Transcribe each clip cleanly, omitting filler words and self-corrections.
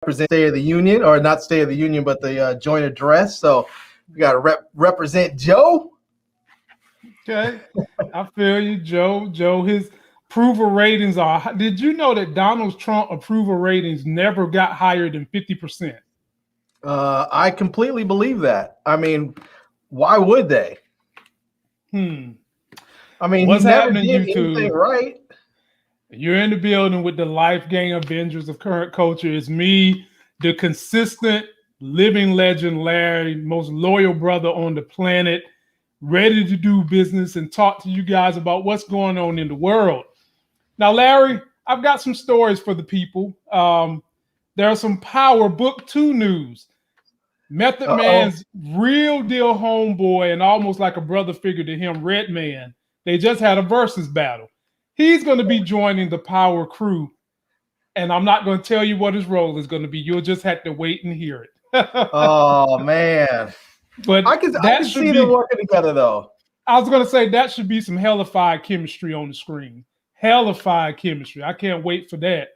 represent State of the Union, or not State of the Union, but the joint address. So we got to represent Joe. Okay, I feel you, Joe. Joe, his approval ratings are. Did you know that Donald Trump approval ratings never got higher than 50%? I completely believe that. I mean, why would they? I mean, What's he never happening, did YouTube? anything right. You're in the building with the Life Gang Avengers of current culture. It's me, the consistent living legend, Larry, most loyal brother on the planet, ready to do business and talk to you guys about what's going on in the world. Now, Larry, I've got some stories for the people. There's some Power Book 2 news. Method Man's real deal homeboy and almost like a brother figure to him, Redman, they just had a versus battle. He's going to be joining the Power crew, and I'm not going to tell you what his role is going to be. You'll just have to wait and hear it. Oh man, but I can see them working together though. I was going to say that should be some hellified chemistry on the screen. Hellified chemistry. I can't wait for that.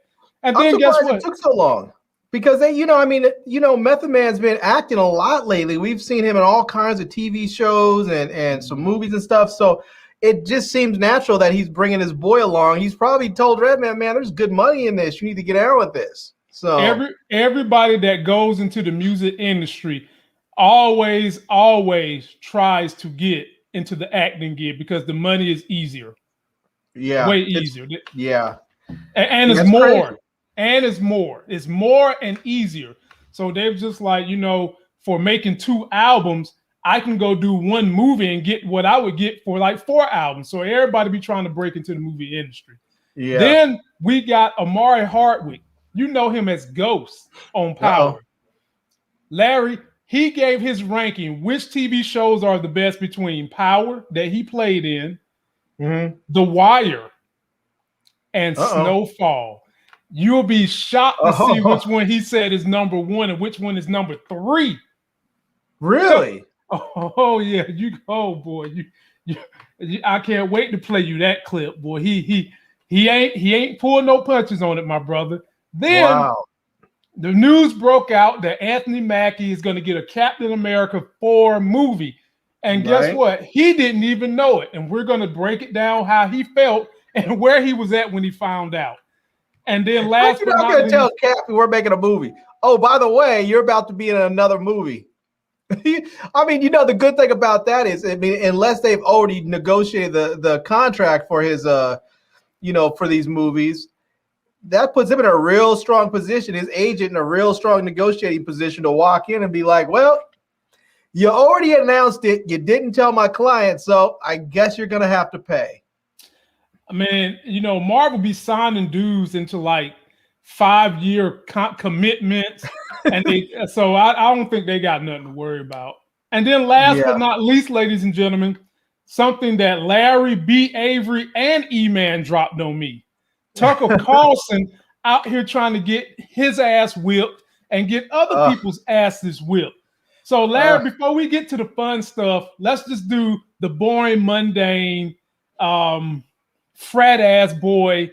And then guess what? It took so long because they, Method Man's been acting a lot lately. We've seen him in all kinds of TV shows and some movies and stuff. So it just seems natural that he's bringing his boy along. He's probably told Redman, man, there's good money in this. You need to get out with this. So everybody that goes into the music industry always tries to get into the acting gig because the money is easier. Yeah. Way easier. Yeah. And it's more. Crazy. And it's more. It's more and easier. So they've just like, for making 2 albums, I can go do 1 movie and get what I would get for like 4 albums. So everybody be trying to break into the movie industry. Yeah. Then we got Amari Hardwick. You know him as Ghost on Power. Larry, he gave his ranking. Which TV shows are the best between Power that he played in, The Wire, and Snowfall? You'll be shocked to see which one he said is number 1 and which one is number 3. Really? Oh yeah, I can't wait to play you that clip, boy. He ain't pulling no punches on it, my brother. Then the news broke out that Anthony Mackie is going to get a Captain America 4 movie, and guess what? He didn't even know it, and we're going to break it down how he felt and where he was at when he found out. And then last, you're not going to tell Cappy we're making a movie. Oh, by the way, you're about to be in another movie. I mean, the good thing about that is, unless they've already negotiated the contract for his, for these movies, that puts him in a real strong position, his agent in a real strong negotiating position to walk in and be like, well, you already announced it. You didn't tell my client, so I guess you're going to have to pay. I mean, Marvel be signing dudes into like 5-year commitments. And so I don't think they got nothing to worry about. And then last but not least, ladies and gentlemen, something that Larry, B. Avery, and E-Man dropped on me. Tucker Carlson out here trying to get his ass whipped and get other people's asses whipped. So Larry, before we get to the fun stuff, let's just do the boring, mundane, frat ass boy,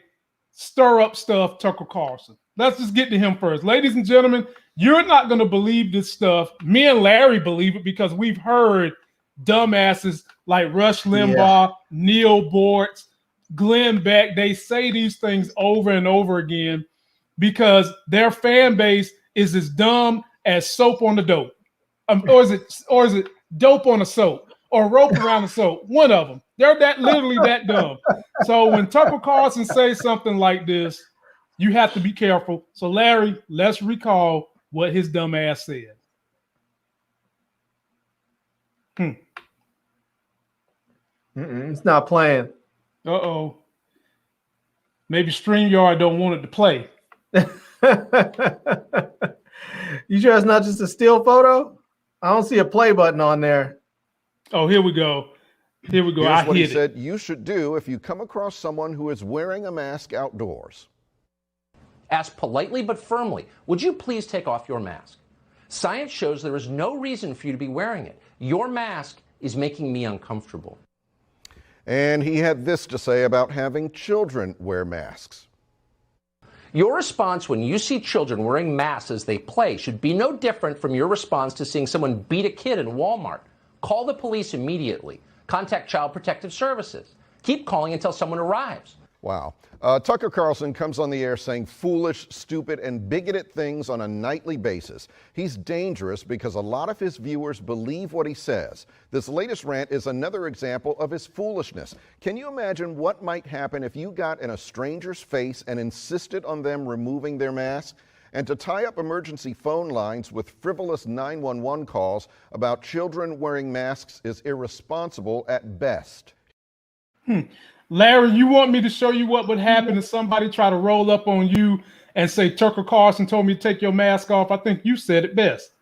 stir up stuff, Tucker Carlson. Let's just get to him first. Ladies and gentlemen, you're not going to believe this stuff. Me and Larry believe it because we've heard dumbasses like Rush Limbaugh, Neil Bortz, Glenn Beck. They say these things over and over again because their fan base is as dumb as soap on the dope. Or is it dope on a soap or rope around a soap? One of them. They're literally that dumb. So when Tucker Carlson says something like this, you have to be careful. So Larry, let's recall what his dumb ass said. It's not playing. Uh-oh. Maybe StreamYard don't want it to play. You sure it's not just a still photo? I don't see a play button on there. Oh, here we go. Here we go. Here's what he said you should do if you come across someone who is wearing a mask outdoors. Ask politely but firmly, would you please take off your mask? Science shows there is no reason for you to be wearing it. Your mask is making me uncomfortable. And he had this to say about having children wear masks. Your response when you see children wearing masks as they play should be no different from your response to seeing someone beat a kid in Walmart. Call the police immediately. Contact Child Protective Services. Keep calling until someone arrives. Wow. Tucker Carlson comes on the air saying foolish, stupid, and bigoted things on a nightly basis. He's dangerous because a lot of his viewers believe what he says. This latest rant is another example of his foolishness. Can you imagine what might happen if you got in a stranger's face and insisted on them removing their mask? And to tie up emergency phone lines with frivolous 911 calls about children wearing masks is irresponsible at best. Larry, you want me to show you what would happen if somebody tried to roll up on you and say Tucker Carlson told me to take your mask off? I think you said it best.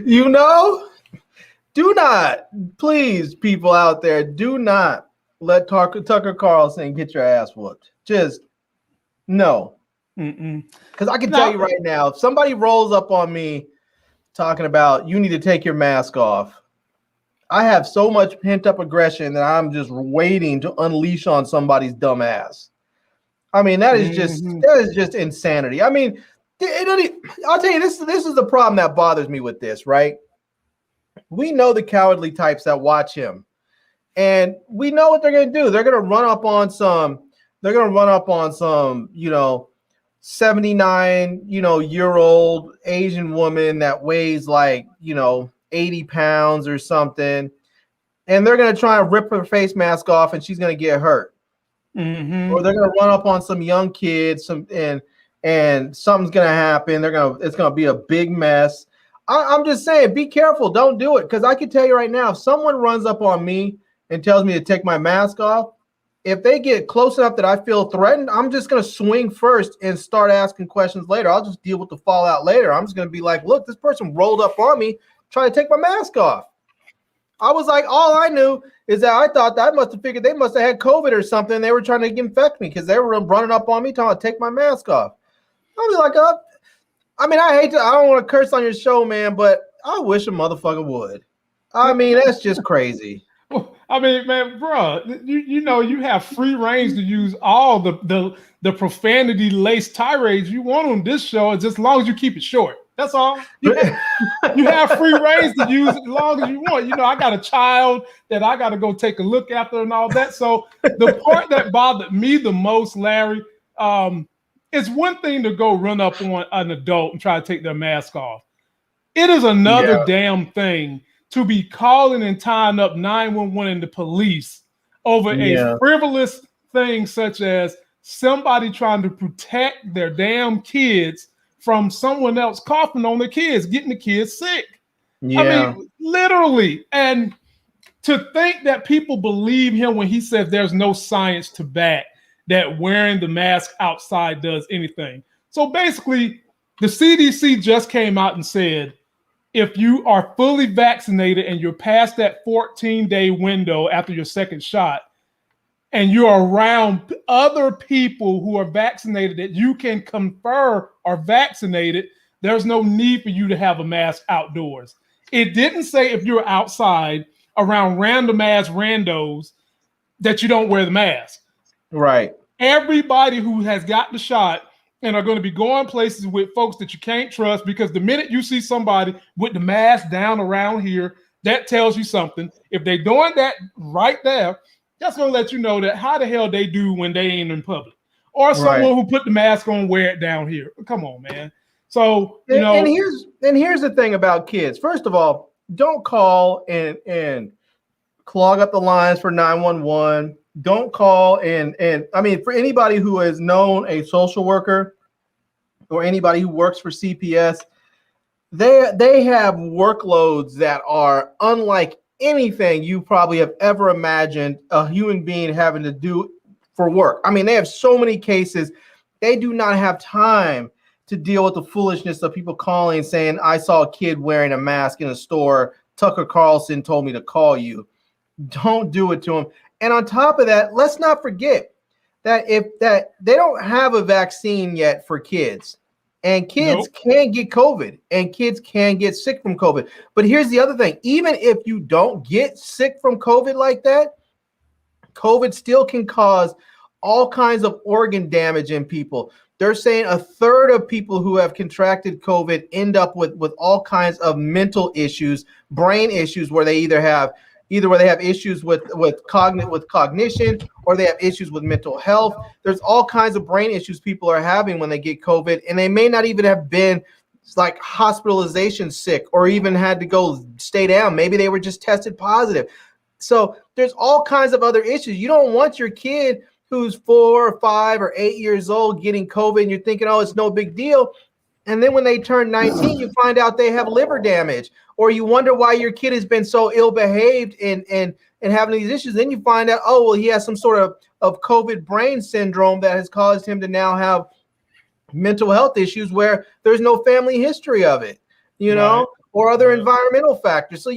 You know, do not, please, people out there, do not let Tucker Carlson get your ass whooped. Just no. Because I can tell you right now, if somebody rolls up on me talking about you need to take your mask off, I have so much pent-up aggression that I'm just waiting to unleash on somebody's dumb ass. I mean, that is just insanity. I mean, I'll tell you, this is the problem that bothers me with this, right? We know the cowardly types that watch him, and we know what they're going to do. They're going to run up on some, 79, year old Asian woman that weighs like, 80 pounds or something, and they're going to try and rip her face mask off and she's going to get hurt. Or they're going to run up on some young kids and something's going to happen. It's going to be a big mess. I'm just saying, be careful. Don't do it. Because I can tell you right now, if someone runs up on me and tells me to take my mask off, if they get close enough that I feel threatened, I'm just going to swing first and start asking questions later. I'll just deal with the fallout later. I'm just going to be like, look, this person rolled up on me trying to take my mask off. I was like, all I knew is that I thought that I must have figured they must have had COVID or something. They were trying to infect me because they were running up on me trying to take my mask off. I was like, I don't want to curse on your show, man, but I wish a motherfucker would. I mean, that's just crazy. I mean, man, bro, you have free range to use all the profanity-laced tirades you want on this show, just as long as you keep it short. That's all. You have free range to use it as long as you want. I got a child that I got to go take a look after and all that. So the part that bothered me the most, Larry, it's one thing to go run up on an adult and try to take their mask off. It is another damn thing to be calling and tying up 911 and the police over a frivolous thing such as somebody trying to protect their damn kids from someone else coughing on the kids, getting the kids sick. I mean, literally. And to think that people believe him when he says there's no science to back that wearing the mask outside does anything. So basically, the CDC just came out and said, if you are fully vaccinated and you're past that 14-day window after your second shot, and you're around other people who are vaccinated that you can confer are vaccinated, there's no need for you to have a mask outdoors. It didn't say if you're outside around random ass randos that you don't wear the mask. Right. Everybody who has got the shot and are going to be going places with folks that you can't trust, because the minute you see somebody with the mask down around here, that tells you something. If they're doing that right there, that's going to let you know that how the hell they do when they ain't in public. Or someone who put the mask on, wear it down here. Come on, man. So, and here's the thing about kids. First of all, don't call and clog up the lines for 911. Don't call and I mean, for anybody who has known a social worker or anybody who works for CPS, they have workloads that are unlike anything you probably have ever imagined a human being having to do for work. I mean, they have so many cases. They do not have time to deal with the foolishness of people calling saying, I saw a kid wearing a mask in a store. Tucker Carlson told me to call you. Don't do it to them. And on top of that, let's not forget that they don't have a vaccine yet for kids. And kids can get COVID, and kids can get sick from COVID. But here's the other thing. Even if you don't get sick from COVID like that, COVID still can cause all kinds of organ damage in people. They're saying a third of people who have contracted COVID end up with all kinds of mental issues, brain issues, where they either have issues with cognition, or they have issues with mental health. There's all kinds of brain issues people are having when they get COVID, and they may not even have been like hospitalization sick or even had to go stay down. Maybe they were just tested positive. So there's all kinds of other issues. You don't want your kid who's 4 or 5 or 8 years old getting COVID, and you're thinking, oh, it's no big deal. And then when they turn 19, you find out they have liver damage, or you wonder why your kid has been so ill behaved and having these issues. Then you find out, oh, well, he has some sort of COVID brain syndrome that has caused him to now have mental health issues where there's no family history of it, Right. or other environmental factors. So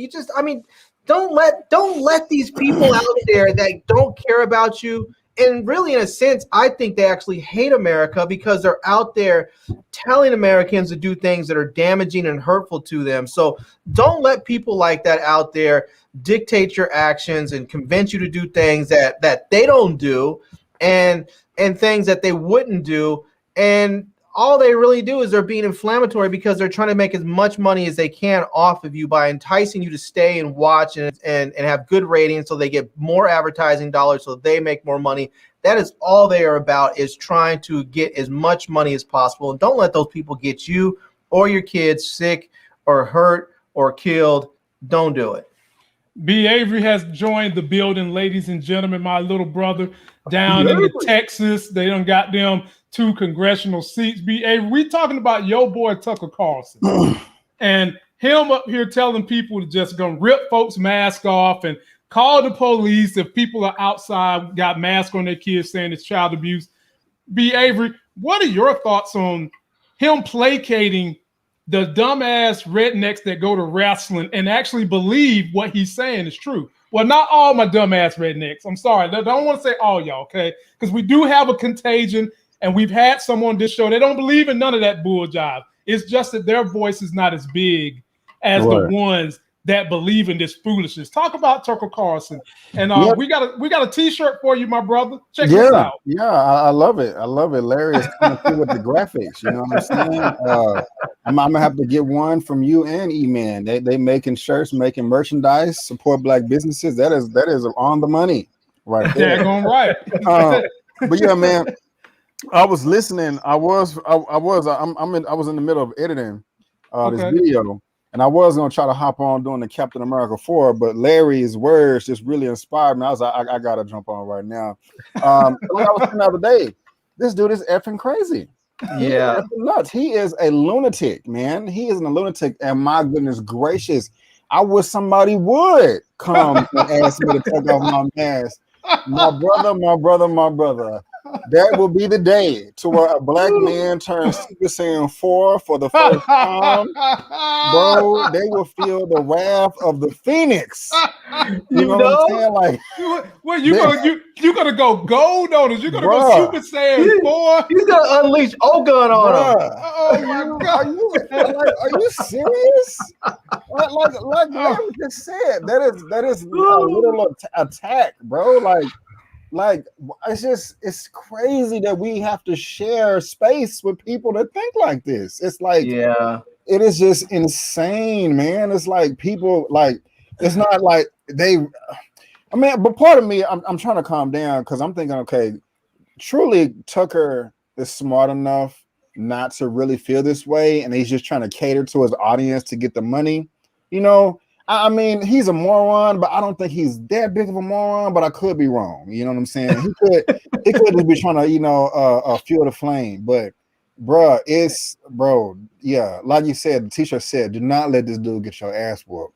don't let these people out there that don't care about you. And really, in a sense, I think they actually hate America because they're out there telling Americans to do things that are damaging and hurtful to them. So don't let people like that out there dictate your actions and convince you to do things that they don't do, and things that they wouldn't do. And all they really do is they're being inflammatory because they're trying to make as much money as they can off of you by enticing you to stay and watch and have good ratings, so they get more advertising dollars, so they make more money. That is all they are about, is trying to get as much money as possible. And don't let those people get you or your kids sick or hurt or killed. Don't do it. B. Avery has joined the building, ladies and gentlemen. My little brother down in Texas. They done got them 2 congressional seats. B. Avery, we talking about your boy Tucker Carlson and him up here telling people to just gonna rip folks' mask off and call the police if people are outside, got masks on their kids, saying it's child abuse. B. Avery, what are your thoughts on him placating the dumbass rednecks that go to wrestling and actually believe what he's saying is true? Well, not all my dumbass rednecks. I'm sorry. I don't want to say all y'all, okay? Because we do have a contagion, and we've had some on this show. They don't believe in none of that bull jive. It's just that their voice is not as big as the ones that believe in this foolishness. Talk about Tucker Carlson. And we got a t-shirt for you, my brother. Check this out. Yeah, I love it. I love it. Larry is coming through with the graphics. You know what I'm saying? I'm gonna have to get one from you and E-Man. They making shirts, making merchandise, support black businesses. That is on the money right there. Daggone right. But yeah, man, I was listening. I was in the middle of editing this video. And I was gonna try to hop on doing the Captain America 4, but Larry's words just really inspired me. I was like, I gotta jump on right now. Like I was saying the other day, this dude is effing crazy. Yeah, effing nuts. He is a lunatic, man. He is a lunatic, and my goodness gracious, I wish somebody would come and ask me to take off my mask. My brother. That will be the day to where a black man turns Super Saiyan 4 for the first time. Bro, they will feel the wrath of the Phoenix. You know what I'm saying? Like, well, you gonna go gold on us. You're gonna go Super Saiyan 4. He's gonna unleash Ogun on him. Oh my God. Are you serious? Like Larry just said, that is a little attack, bro. Like it's crazy that we have to share space with people that think like this. It's like, it is just insane, man. It's like people, like, it's not like but part of me, I'm trying to calm down because I'm thinking, okay, truly Tucker is smart enough not to really feel this way, and he's just trying to cater to his audience to get the money, you know. I mean, he's a moron, but I don't think he's that big of a moron, but I could be wrong. You know what I'm saying? He could just be trying to, fuel the flame. But like you said, the t-shirt said, do not let this dude get your ass whooped.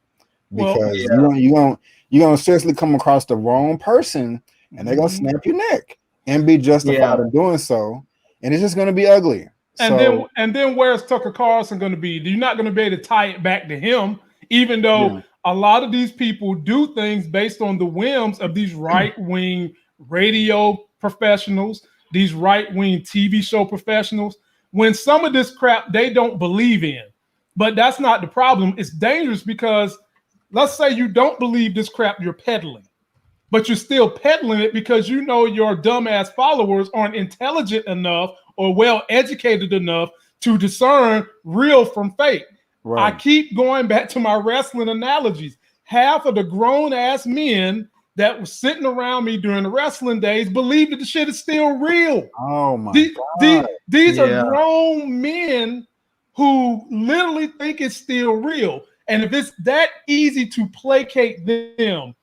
Because you're gonna seriously come across the wrong person, and they're gonna snap your neck and be justified in doing so. And it's just gonna be ugly. And then where's Tucker Carlson gonna be? You're not gonna be able to tie it back to him. Even though a lot of these people do things based on the whims of these right-wing radio professionals, these right-wing TV show professionals, when some of this crap they don't believe in. But that's not the problem. It's dangerous because let's say you don't believe this crap you're peddling. but you're still peddling it because you know your dumbass followers aren't intelligent enough or well educated enough to discern real from fake. Right. I keep going back to my wrestling analogies. Half of the grown ass men that were sitting around me during the wrestling days believe that the shit is still real. Oh my God. These are grown men who literally think it's still real. And if it's that easy to placate them,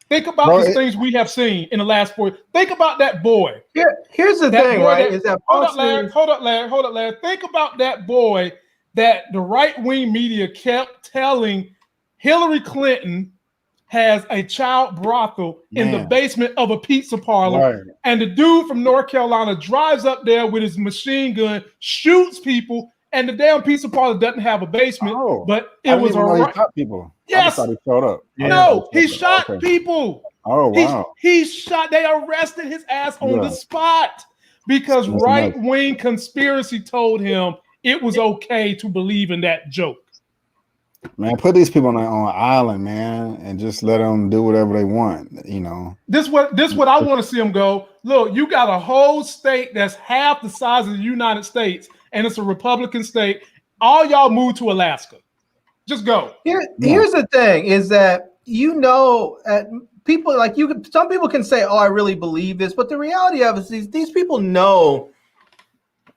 think about the things we have seen in the last 4 years. Think about that boy. Here's the thing, right? Is that hold up, Larry. Think about that boy that the right-wing media kept telling Hillary Clinton has a child brothel in the basement of a pizza parlor. Right. And the dude from North Carolina drives up there with his machine gun, shoots people, and the damn pizza parlor doesn't have a basement. Oh, but it was all right. He shot people. Yes. I just thought he showed up. No, he shot people. Oh, wow. He shot, they arrested his ass on the spot because right-wing conspiracy told him it was okay to believe in that joke. Man, put these people on an island, man, and just let them do whatever they want. You know, this what I want to see them go. Look, you got a whole state that's half the size of the United States, and it's a Republican state. All y'all move to Alaska. Just go. Here's the thing: is that people like you. Some people can say, "Oh, I really believe this," but the reality of it is these people know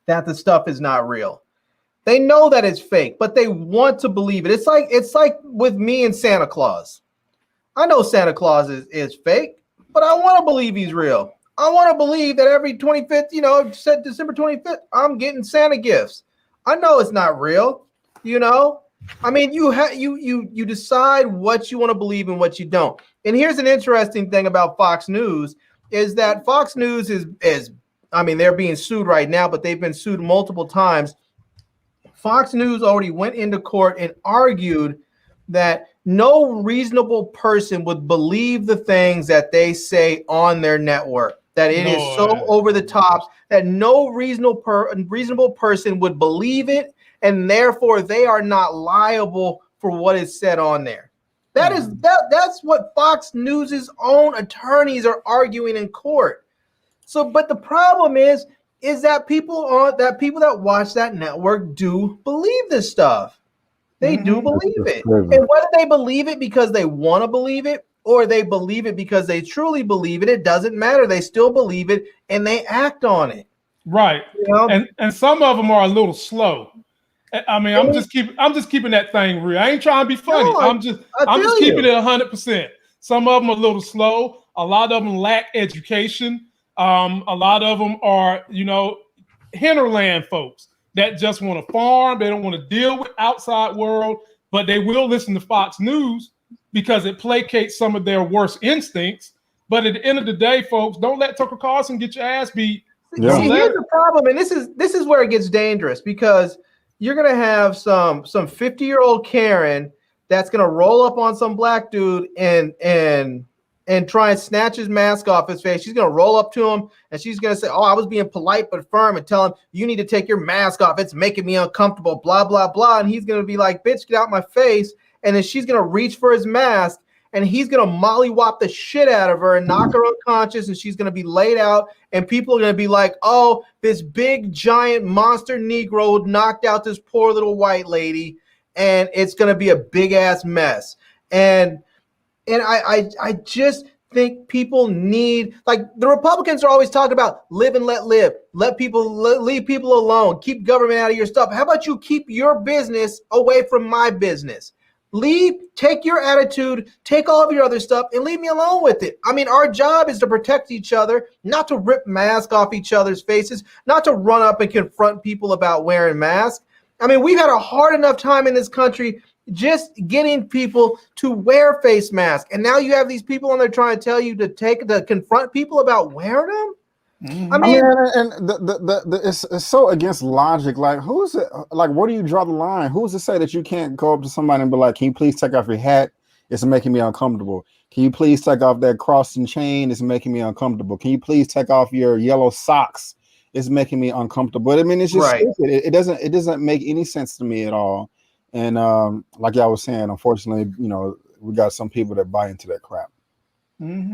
that the stuff is not real. They know that it's fake, but they want to believe it. It's like with me and Santa Claus. I know Santa Claus is fake, but I want to believe he's real. I want to believe that every 25th, set December 25th, I'm getting Santa gifts. I know it's not real, I mean, you decide what you want to believe and what you don't. And here's an interesting thing about Fox News is that Fox News is they're being sued right now, but they've been sued multiple times. Fox News already went into court and argued that no reasonable person would believe the things that they say on their network, that it is so over the top that no reasonable person would believe it, and therefore they are not liable for what is said on there. That's what Fox News's own attorneys are arguing in court. So, but the problem is that people that watch that network do believe this stuff. They do believe it. And whether they believe it because they want to believe it or they believe it because they truly believe it, it doesn't matter. They still believe it and they act on it. Right. And some of them are a little slow. I mean, I'm just keeping that thing real. I ain't trying to be funny. No, I'm just keeping it 100%. Some of them are a little slow. A lot of them lack education. A lot of them are, hinterland folks that just want to farm. They don't want to deal with outside world, but they will listen to Fox News because it placates some of their worst instincts. But at the end of the day, folks, don't let Tucker Carlson get your ass beat. Yeah. See, here's the problem, and this is where it gets dangerous because you're gonna have some 50-year-old Karen that's gonna roll up on some black dude and try and snatch his mask off his face. She's going to roll up to him and she's going to say, "Oh, I was being polite but firm," and tell him, "You need to take your mask off. It's making me uncomfortable, blah, blah, blah." And he's going to be like, "Bitch, get out my face." And then she's going to reach for his mask and he's going to mollywop the shit out of her and knock her unconscious. And she's going to be laid out. And people are going to be like, "Oh, this big, giant monster Negro knocked out this poor little white lady." And it's going to be a big ass mess. And I just think people need, like the Republicans are always talking about live and let live, let people leave people alone, keep government out of your stuff. How about you keep your business away from my business? Take your attitude, take all of your other stuff and leave me alone with it. I mean, our job is to protect each other, not to rip masks off each other's faces, not to run up and confront people about wearing masks. I mean, we've had a hard enough time in this country just getting people to wear face masks. And now you have these people on there trying to tell you to confront people about wearing them. I mean, it's so against logic. Like, who's it? Like, where do you draw the line? Who's to say that you can't go up to somebody and be like, "Can you please take off your hat? It's making me uncomfortable. Can you please take off that cross and chain? It's making me uncomfortable. Can you please take off your yellow socks? It's making me uncomfortable." I mean, it's just stupid. It doesn't make any sense to me at all. And like y'all was saying, unfortunately, we got some people that buy into that crap.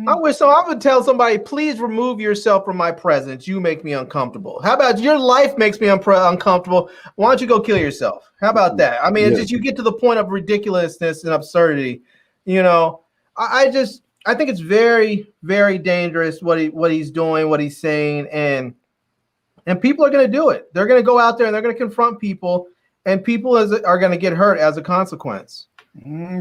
I would tell somebody, please remove yourself from my presence. You make me uncomfortable. How about your life makes me uncomfortable? Why don't you go kill yourself? How about that? I mean, it's just you get to the point of ridiculousness and absurdity. You know, I think it's very, very dangerous what he's doing, what he's saying, and people are going to do it. They're going to go out there and they're going to confront people, and people are going to get hurt as a consequence.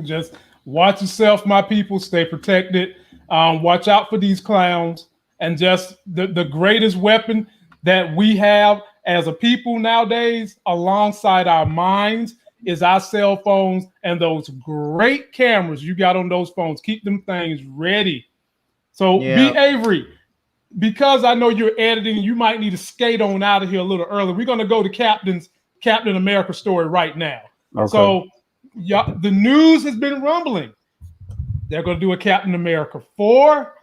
Just watch yourself, my people. Stay protected. Watch out for these clowns. And just the greatest weapon that we have as a people nowadays, alongside our minds, is our cell phones and those great cameras you got on those phones. Keep them things ready. So B. Avery, because I know you're editing, you might need to skate on out of here a little early. We're going to go to Captain America story right now. Okay. So the news has been rumbling. They're going to do a Captain America 4.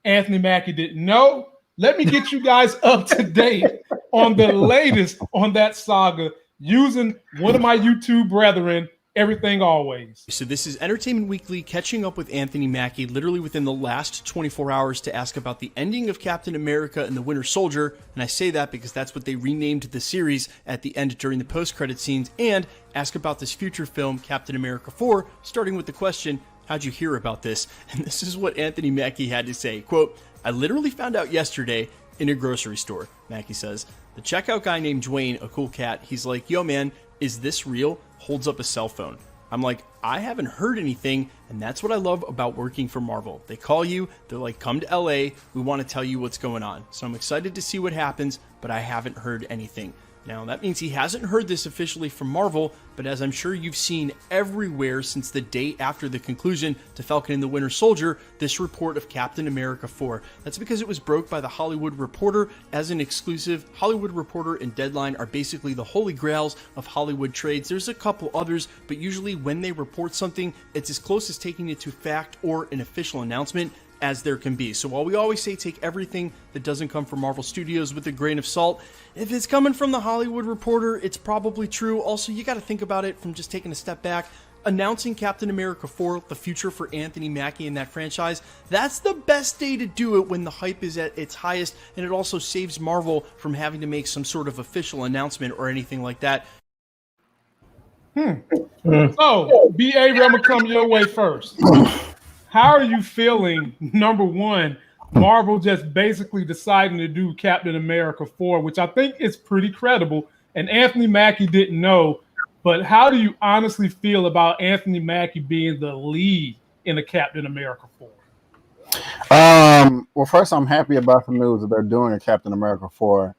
Anthony Mackie didn't know. Let me get you guys up to date on the latest on that saga using one of my YouTube brethren, Everything Always. So this is Entertainment Weekly catching up with Anthony Mackie literally within the last 24 hours to ask about the ending of Captain America and the Winter Soldier. And I say that because that's what they renamed the series at the end during the post-credit scenes, and ask about this future film, Captain America 4, starting with the question, how'd you hear about this? And this is what Anthony Mackie had to say. Quote, I literally found out yesterday in a grocery store, Mackie says. The checkout guy named Dwayne, a cool cat, he's like, yo man, is this real? Holds up a cell phone. I'm like, I haven't heard anything, and that's what I love about working for Marvel. They call you, they're like, come to LA, we want to tell you what's going on. So I'm excited to see what happens, but I haven't heard anything. Now, that means he hasn't heard this officially from Marvel, but as I'm sure you've seen everywhere since the day after the conclusion to Falcon and the Winter Soldier, this report of Captain America 4. That's because it was broke by the Hollywood Reporter as an exclusive. Hollywood Reporter and Deadline are basically the holy grails of Hollywood trades. There's a couple others, but usually when they report something, it's as close as taking it to fact or an official announcement as there can be. So while we always say take everything that doesn't come from Marvel Studios with a grain of salt, if it's coming from the Hollywood Reporter, it's probably true. Also, you got to think about it from just taking a step back. Announcing Captain America 4, the future for Anthony Mackie and that franchise, that's the best day to do it when the hype is at its highest, and it also saves Marvel from having to make some sort of official announcement or anything like that. So, B. Avery, I'm going to come your way first. How are you feeling, number one, Marvel just basically deciding to do Captain America 4, which I think is pretty credible, and Anthony Mackie didn't know, but how do you honestly feel about Anthony Mackie being the lead in a Captain America 4? Well, first, I'm happy about the news that they're doing a Captain America 4.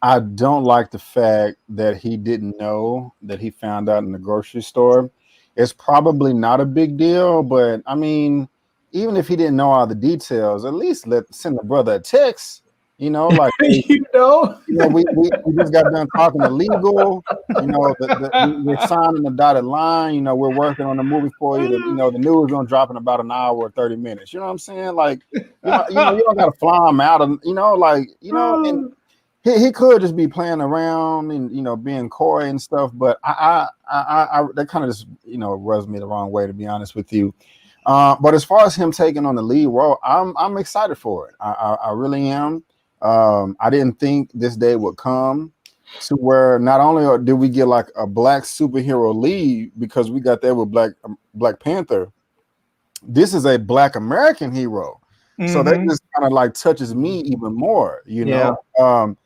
I don't like the fact that he didn't know, that he found out in the grocery store. It's probably not a big deal, but I mean, even if he didn't know all the details, at least send the brother a text. You know, like we just got done talking to legal. You know, we're signing the dotted line. You know, we're working on the movie for you. You know, the news gonna drop in about an hour or 30 minutes. You know what I'm saying? Like, you don't gotta fly him out, and and he could just be playing around and being coy and stuff. But I that kind of just rubs me the wrong way, to be honest with you. But as far as him taking on the lead role, I'm excited for it. I really am. I didn't think this day would come to where not only did we get like a black superhero lead, because we got that with Black Panther, this is a Black American hero. Mm-hmm. So that just kind of like touches me even more, know. And,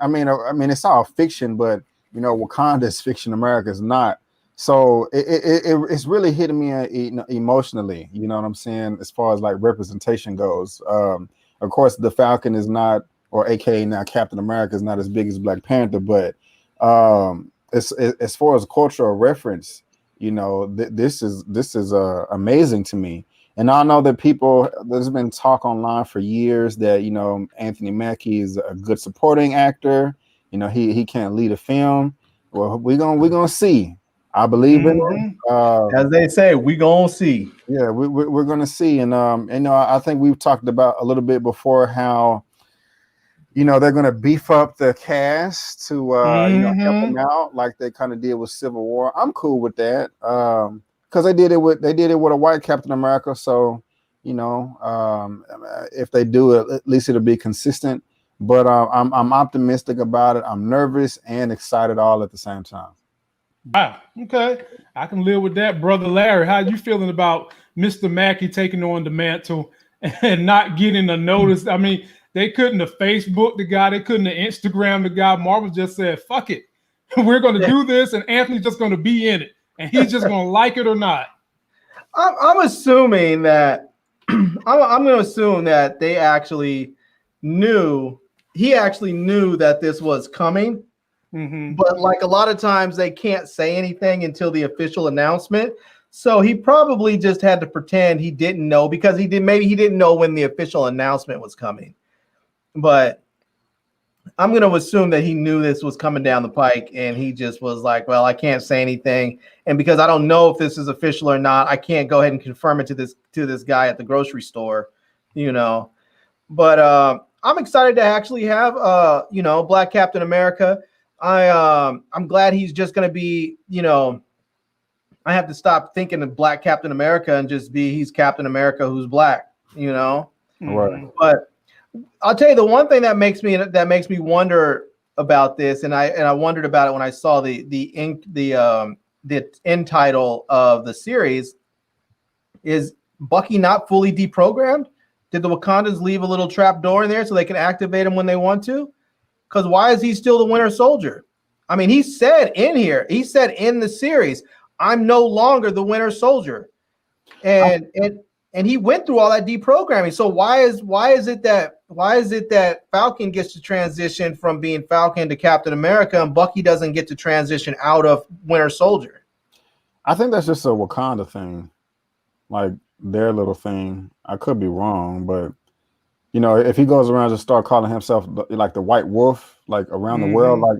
I mean, it's all fiction, but Wakanda is fiction, America is not. So it's really hitting me emotionally, you know what I'm saying, as far as like representation goes. Of course, the Falcon is not, or AKA now Captain America, is not as big as Black Panther, but as far as cultural reference, this is amazing to me. And I know that there's been talk online for years that Anthony Mackie is a good supporting actor. He can't lead a film. Well, we're gonna see. I believe in him. As they say, we gonna see. Yeah, we're gonna see, and I think we've talked about a little bit before how they're gonna beef up the cast to help them out, like they kind of did with Civil War. I'm cool with that, because they did it with a white Captain America, so You know, if they do it, at least it'll be consistent. But I'm optimistic about it. I'm nervous and excited all at the same time. Wow. Okay. I can live with that. Brother Larry, how you feeling about Mr. Mackey taking on the mantle and not getting a notice? I mean, they couldn't have Facebook the guy. They couldn't have Instagram the guy. Marvel just said, fuck it. We're going to do this, and Anthony's just going to be in it. And he's just going to like it or not. I'm assuming that I'm going to assume that they actually knew. He actually knew that this was coming. Mm-hmm. But like a lot of times they can't say anything until the official announcement. So he probably just had to pretend he didn't know because maybe he didn't know when the official announcement was coming. But I'm going to assume that he knew this was coming down the pike and he just was like, well, I can't say anything. And because I don't know if this is official or not, I can't go ahead and confirm it to this guy at the grocery store, you know. But I'm excited to actually have Black Captain America. I'm glad he's just going to be, you know, I have to stop thinking of Black Captain America and just be he's Captain America who's black, you know. Right. But I'll tell you the one thing that makes me wonder about this, and I wondered about it when I saw the end title of the series, is Bucky not fully deprogrammed? Did the Wakandans leave a little trap door in there so they can activate him when they want to? Because why is he still the Winter Soldier? I mean, he said in the series, I'm no longer the Winter Soldier. And he went through all that deprogramming. So why is it that Falcon gets to transition from being Falcon to Captain America and Bucky doesn't get to transition out of Winter Soldier? I think that's just a Wakanda thing, like their little thing. I could be wrong, but you know, if he goes around and start calling himself like the White Wolf, like around the world, like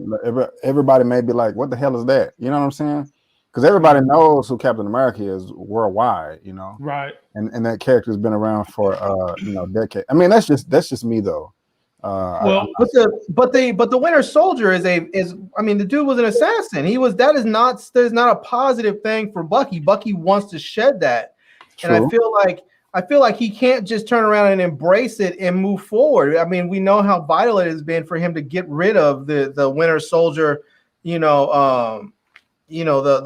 everybody may be like, what the hell is that? You know what I'm saying? Because everybody knows who Captain America is worldwide, you know? Right. And that character has been around for decades. I mean, that's just me though. But the Winter Soldier is I mean, the dude was an assassin. There's not a positive thing for Bucky. Bucky wants to shed that. True. And I feel like he can't just turn around and embrace it and move forward. I mean, we know how vital it has been for him to get rid of the Winter Soldier, the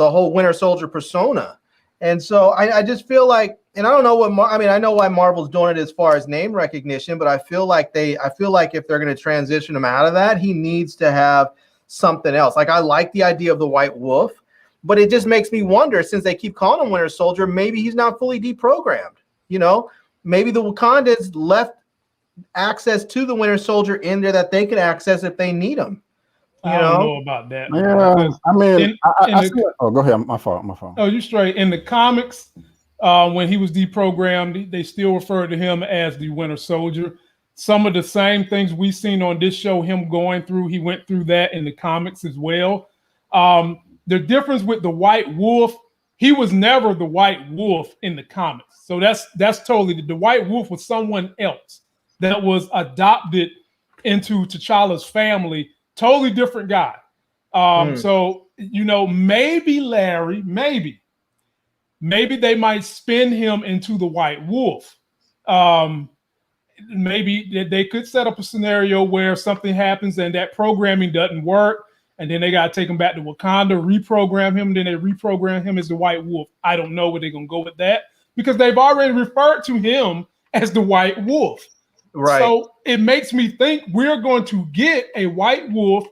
whole Winter Soldier persona. And so I just feel like, and I don't know I know why Marvel's doing it as far as name recognition, but I feel like if they're going to transition him out of that, he needs to have something else. Like I like the idea of the White Wolf, but it just makes me wonder, since they keep calling him Winter Soldier, maybe he's not fully deprogrammed. You know, maybe the Wakandans left access to the Winter Soldier in there that they can access if they need him. I don't know about that. Yeah, I mean, go ahead. My fault. Oh, you straight. In the comics, when he was deprogrammed, they still referred to him as the Winter Soldier. Some of the same things we've seen on this show, him going through, he went through that in the comics as well. The difference with the White Wolf, he was never the White Wolf in the comics. So that's totally, the White Wolf was someone else that was adopted into T'Challa's family. Totally different guy. So, maybe Larry, maybe they might spin him into the White Wolf. Maybe they could set up a scenario where something happens and that programming doesn't work. And then they got to take him back to Wakanda, reprogram him. Then they reprogram him as the White Wolf. I don't know where they're going to go with that because they've already referred to him as the White Wolf. Right. So it makes me think we're going to get a White Wolf,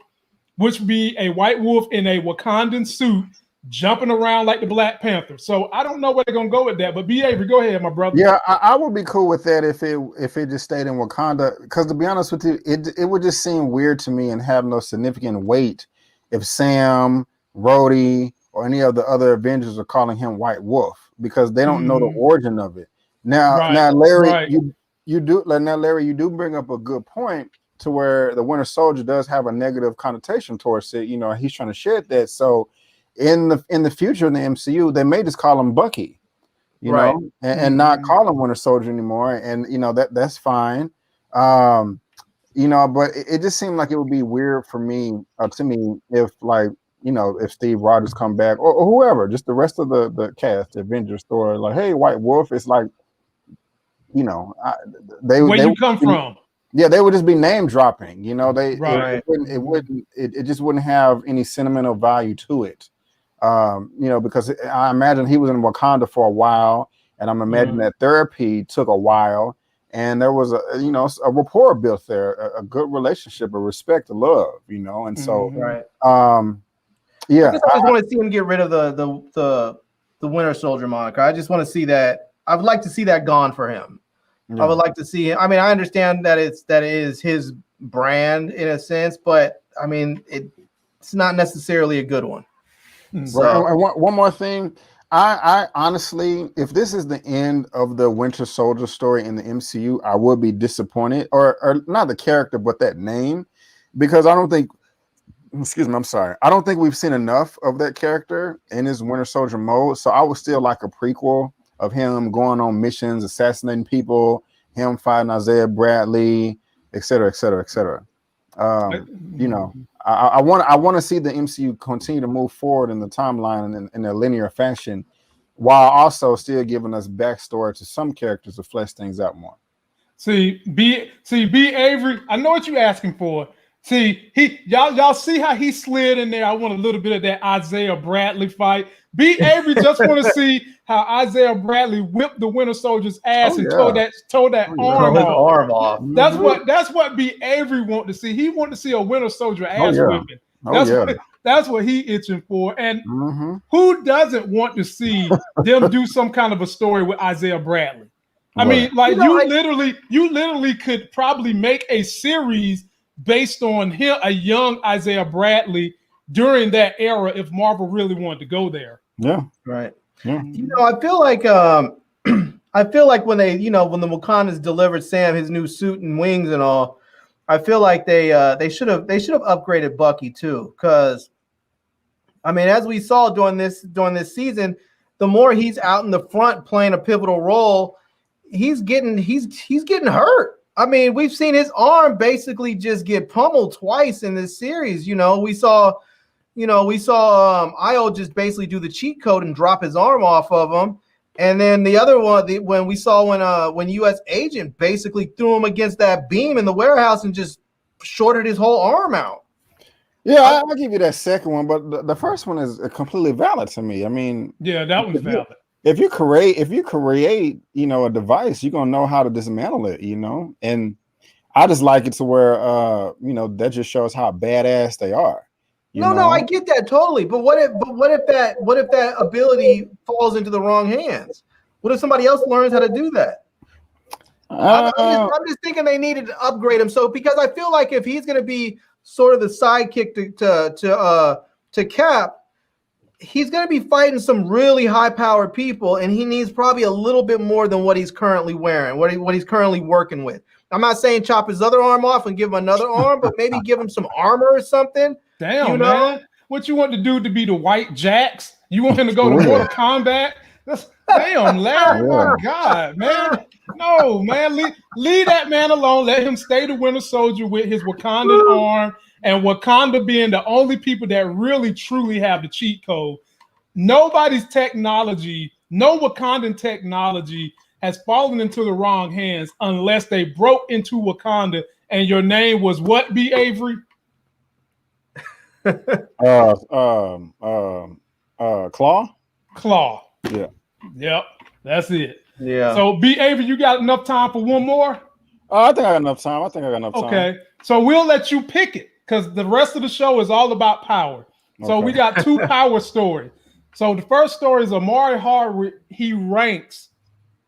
which would be a White Wolf in a Wakandan suit jumping around like the Black Panther. So I don't know where they're going to go with that. But B. Avery, go ahead, my brother. Yeah, I would be cool with that if it just stayed in Wakanda. Because to be honest with you, it would just seem weird to me and have no significant weight if Sam, Rhodey, or any of the other Avengers are calling him White Wolf because they don't know the origin of it. Now, Larry, you do bring up a good point to where the Winter Soldier does have a negative connotation towards it. You know, he's trying to shed that. So in the future in the MCU, they may just call him Bucky, you know, and not call him Winter Soldier anymore. And that's fine. But it just seemed like it would be weird for me, to me, if if Steve Rogers come back or whoever, just the rest of the cast, the Avengers, Thor, like, hey, White Wolf, it's like, you know, Where you come from? Yeah, they would just be name dropping. You know, Right. it just wouldn't have any sentimental value to it. You know, because I imagine he was in Wakanda for a while, and I'm imagining that therapy took a while, and there was a rapport built there, a good relationship, a respect, a love, you know, and so yeah, I just always want to see him get rid of the Winter Soldier moniker. I just want to see that. I would like to see that gone for him. yeah. I would like to see him. I mean, I understand that it is his brand in a sense, but I mean, it's not necessarily a good one. So, Right. And one more thing, I honestly, if this is the end of the Winter Soldier story in the MCU, I would be disappointed, or not the character, but that name, because I don't think. Excuse me, I'm sorry. I don't think we've seen enough of that character in his Winter Soldier mode. So I would still like a prequel of him going on missions, assassinating people, him fighting Isaiah Bradley, et cetera, et cetera, et cetera. You know, I want to see the MCU continue to move forward in the timeline in a linear fashion, while also still giving us backstory to some characters to flesh things out more. See, B Avery, I know what you're asking for. See, y'all see how he slid in there. I want a little bit of that Isaiah Bradley fight. B Avery just want to see how Isaiah Bradley whipped the Winter Soldier's ass and tore that arm off. That's what B Avery want to see. He want to see a Winter Soldier ass whipping. That's what he itching for. And who doesn't want to see them do some kind of a story with Isaiah Bradley? I mean, like you literally could probably make a series based on him, a young Isaiah Bradley during that era, if Marvel really wanted to go there. Yeah, right. Yeah. You know, I feel like when they, when the Wakandas delivered Sam his new suit and wings and all, I feel like they should have upgraded Bucky too, because I mean, as we saw during this season, the more he's out in the front playing a pivotal role, he's getting hurt. I mean, we've seen his arm basically just get pummeled twice in this series. You know, we saw Io just basically do the cheat code and drop his arm off of him. And then the other one, when U.S. Agent basically threw him against that beam in the warehouse and just shorted his whole arm out. Yeah, I'll give you that second one, but the first one is completely valid to me. I mean, yeah, that one's valid. If you create, a device, you're gonna know how to dismantle it, And I just like it to where, that just shows how badass they are. No, I get that totally. But what if that ability falls into the wrong hands? What if somebody else learns how to do that? I'm just thinking they needed to upgrade him. So because I feel like if he's gonna be sort of the sidekick to Cap, he's going to be fighting some really high-powered people, and he needs probably a little bit more than what he's currently wearing, what he's currently working with. I'm not saying chop his other arm off and give him another arm, but maybe give him some armor or something. Damn, man. What you want the dude to be, the White Jacks? You want him to go to Mortal Kombat? Damn, Larry. Oh, my God, man. No, man. Leave that man alone. Let him stay the Winter Soldier with his Wakandan arm. And Wakanda being the only people that really truly have the cheat code. Nobody's technology, no Wakandan technology has fallen into the wrong hands unless they broke into Wakanda and your name was what, B. Avery? Claw? Claw. Yeah. Yep. That's it. Yeah. So B. Avery, you got enough time for one more? I think I got enough time. Okay. So we'll let you pick it, because the rest of the show is all about power. So we got two power stories. So the first story is Amari Harwood. He ranks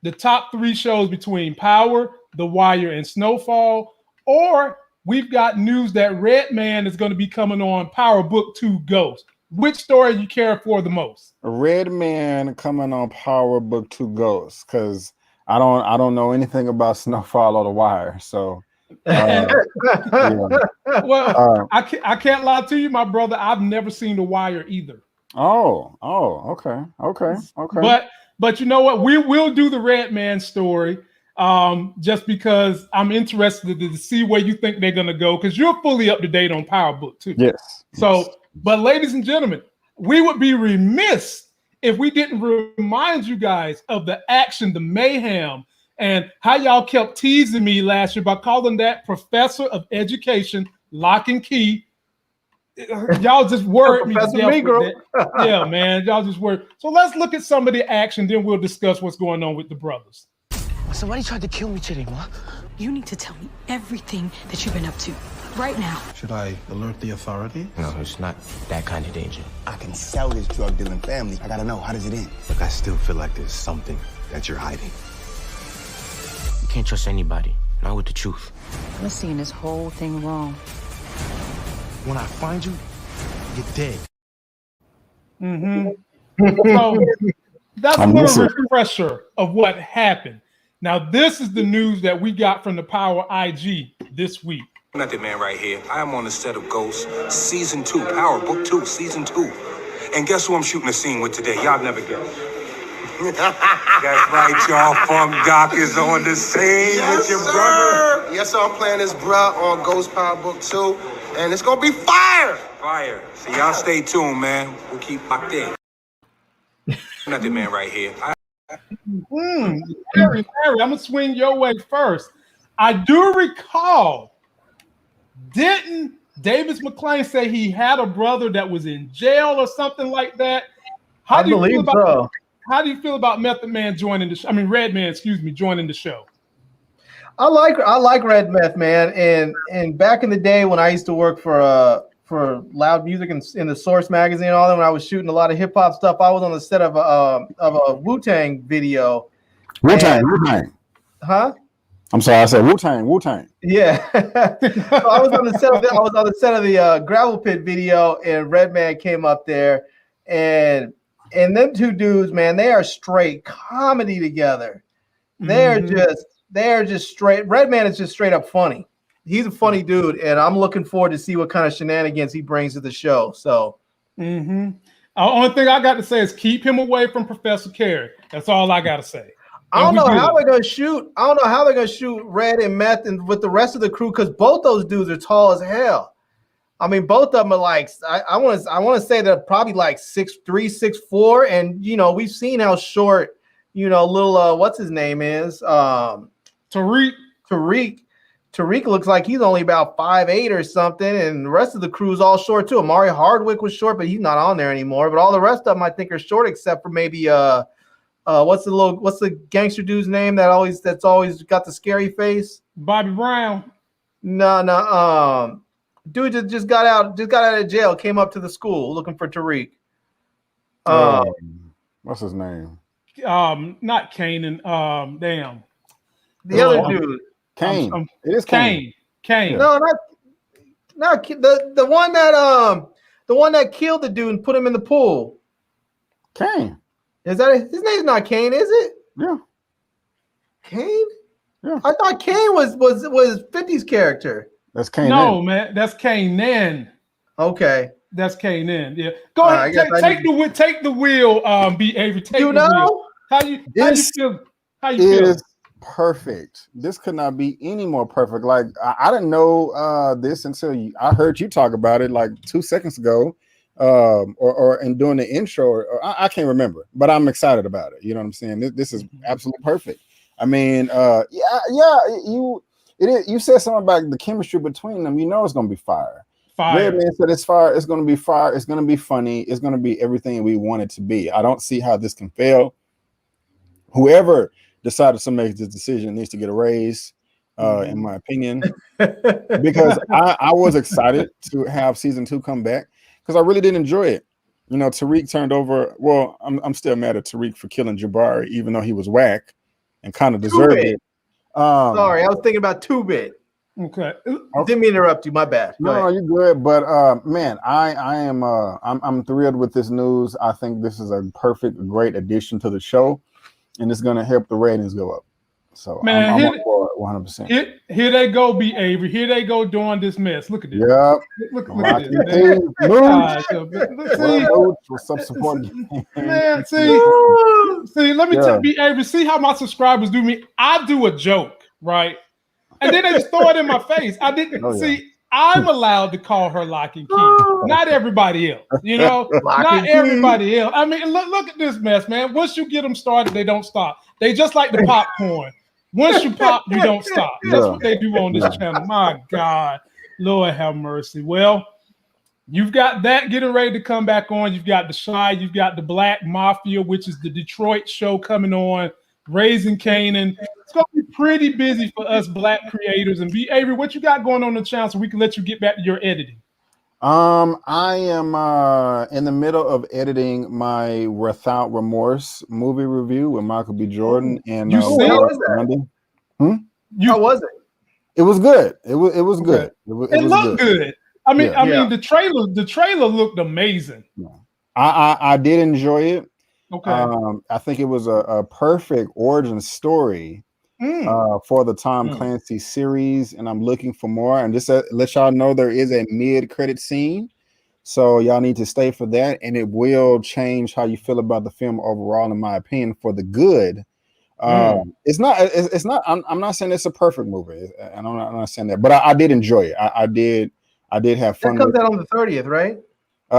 the top 3 shows between Power, The Wire, and Snowfall. Or we've got news that Redman is going to be coming on Power Book 2 Ghost. Which story you care for the most? Redman coming on Power Book 2 Ghost, because I don't know anything about Snowfall or The Wire. So well, I can't lie to you, my brother. I've never seen The Wire either. Okay. But you know what? We will do the Redman story, just because I'm interested to see where you think they're gonna go, because you're fully up to date on Power Book 2. Yes. So, but ladies and gentlemen, we would be remiss if we didn't remind you guys of the action, the mayhem, And how y'all kept teasing me last year by calling that professor of education lock and key. Y'all just worried me to Professor death Negro. with that. Yeah, man, y'all just worried. So let's look at some of the action, then we'll discuss what's going on with the brothers. Somebody tried to kill me today, Ma. You need to tell me everything that you've been up to right now. Should I alert the authorities? No, it's not that kind of danger. I can sell this drug dealing family. I gotta know, how does it end? Look, I still feel like there's something that you're hiding. You can't trust anybody, not with the truth. You're seeing this whole thing wrong. When I find you, you're dead. So that's a little refresher of what happened. Now, this is the news that we got from the Power IG this week. Method Man right here. I am on the set of Ghost, Season 2, Power Book 2, Season 2. And guess who I'm shooting a scene with today? Y'all never guess. That's right, y'all. Funk Doc is on the scene with your brother. Yes, sir, I'm playing this bruh on Ghost Power Book 2, and it's gonna be fire! Fire. So y'all stay tuned, man. We'll keep locked in. Method Man right here. Harry, I'm gonna swing your way first. I do recall, didn't Davis MacLean say he had a brother that was in jail or something like that? How do you feel about Method Man joining the show? I mean, Redman, excuse me, joining the show. I like Red Meth, man, and back in the day when I used to work for Loud Music and in the Source magazine and all that, when I was shooting a lot of hip hop stuff, I was on the set of a Wu-Tang video. Wu-Tang. Huh? I'm sorry, I said Wu-Tang. Yeah. So I was on the set of the Gravel Pit video, and Redman came up there, and them two dudes, man, they are straight comedy together. They're just straight. Redman is just straight up funny. He's a funny dude, and I'm looking forward to see what kind of shenanigans he brings to the show. So, The only thing I got to say is keep him away from Professor Carey. That's all I got to say. I don't know how they're gonna shoot Red and Meth and with the rest of the crew, because both those dudes are tall as hell. I mean, both of them are like, I want to say they're probably like 6'3", 6'4", and we've seen how short little what's his name is Tariq looks like he's only about 5'8" or something, and the rest of the crew's all short too. Amari Hardwick was short, but he's not on there anymore. But all the rest of them I think are short, except for maybe what's the gangster dude's name that's always got the scary face? Bobby Brown. No. Dude just got out of jail, came up to the school looking for Tariq. What's his name? Not Kanan. Damn. The other dude. Kane. It is Kane. Kane. No, not the one that killed the dude and put him in the pool. Kane. Is that his name's not Kane, is it? Yeah. Kane? Yeah. I thought Kane was 50's character. That's Kane. No, man, that's Kanan. Okay. That's Kanan. Yeah. Go ahead. Take the wheel, B. Avery. Take you the know wheel. How you feel? How you feel? Perfect. This could not be any more perfect. Like I didn't know this until I heard you talk about it like 2 seconds ago, or in doing the intro. Or I can't remember, but I'm excited about it. You know what I'm saying? This is absolutely perfect. I mean, you said something about the chemistry between them. You know, it's gonna be fire. Redman said it's fire. It's gonna be fire. It's gonna be funny. It's gonna be everything we want it to be. I don't see how this can fail. Whoever decided to make this decision needs to get a raise, in my opinion, because I was excited to have season 2 come back because I really did enjoy it. Tariq turned over. Well, I'm still mad at Tariq for killing Jabari, even though he was whack and kind of deserved it. Sorry, I was thinking about 2-Bit. Okay. Didn't mean to interrupt you. My bad. No, you're good. But man, I'm thrilled with this news. I think this is a great addition to the show, and it's gonna help the ratings go up. So man, I'm on board 100%. Here they go, B. Avery. Here they go doing this mess. Look at this. Yep. Look at this. Man, see, let me tell you, Avery, see how my subscribers do me. I do a joke, right? And then they just throw it in my face. I didn't see. I'm allowed to call her Lock and Key, not everybody else. Not everybody else. I mean, look at this mess, man. Once you get them started, they don't stop. They just like the popcorn. Once you pop, you don't stop. That's Yeah. what they do on this channel. My God, Lord have mercy. Well, you've got that getting ready to come back on. You've got The Shy. You've got The Black Mafia, which is the Detroit show coming on. Raising Canaan. It's going to be pretty busy for us Black creators. And Avery, what you got going on the channel so we can let you get back to your editing? I am in the middle of editing my Without Remorse movie review with Michael B. Jordan and you see how was that? How was it? It was good. It was good. It looked good. I mean, Yeah. the trailer looked amazing. I did enjoy it. Okay. I think it was a perfect origin story for the Tom Clancy series, and I'm looking for more. And just to let y'all know, there is a mid-credit scene, so y'all need to stay for that, and it will change how you feel about the film overall, in my opinion, for the good. It's not. I'm not saying it's a perfect movie, and I'm not saying that, but I did enjoy it. I did have fun. That comes out on the 30th, right?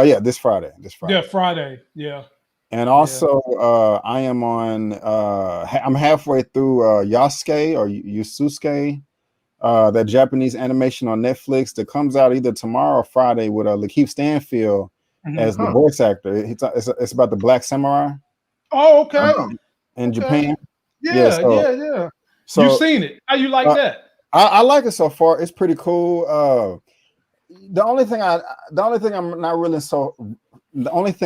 Yeah, this Friday. Yeah, Friday. Yeah. And also, I am on. I'm halfway through Yasuke or Yusuke, that Japanese animation on Netflix that comes out either tomorrow or Friday with Lakeith Stanfield as the voice actor. It's about the Black Samurai. Oh, okay. In Japan. Yeah. So you've seen it. How you like that? I like it so far. It's pretty cool. The only thing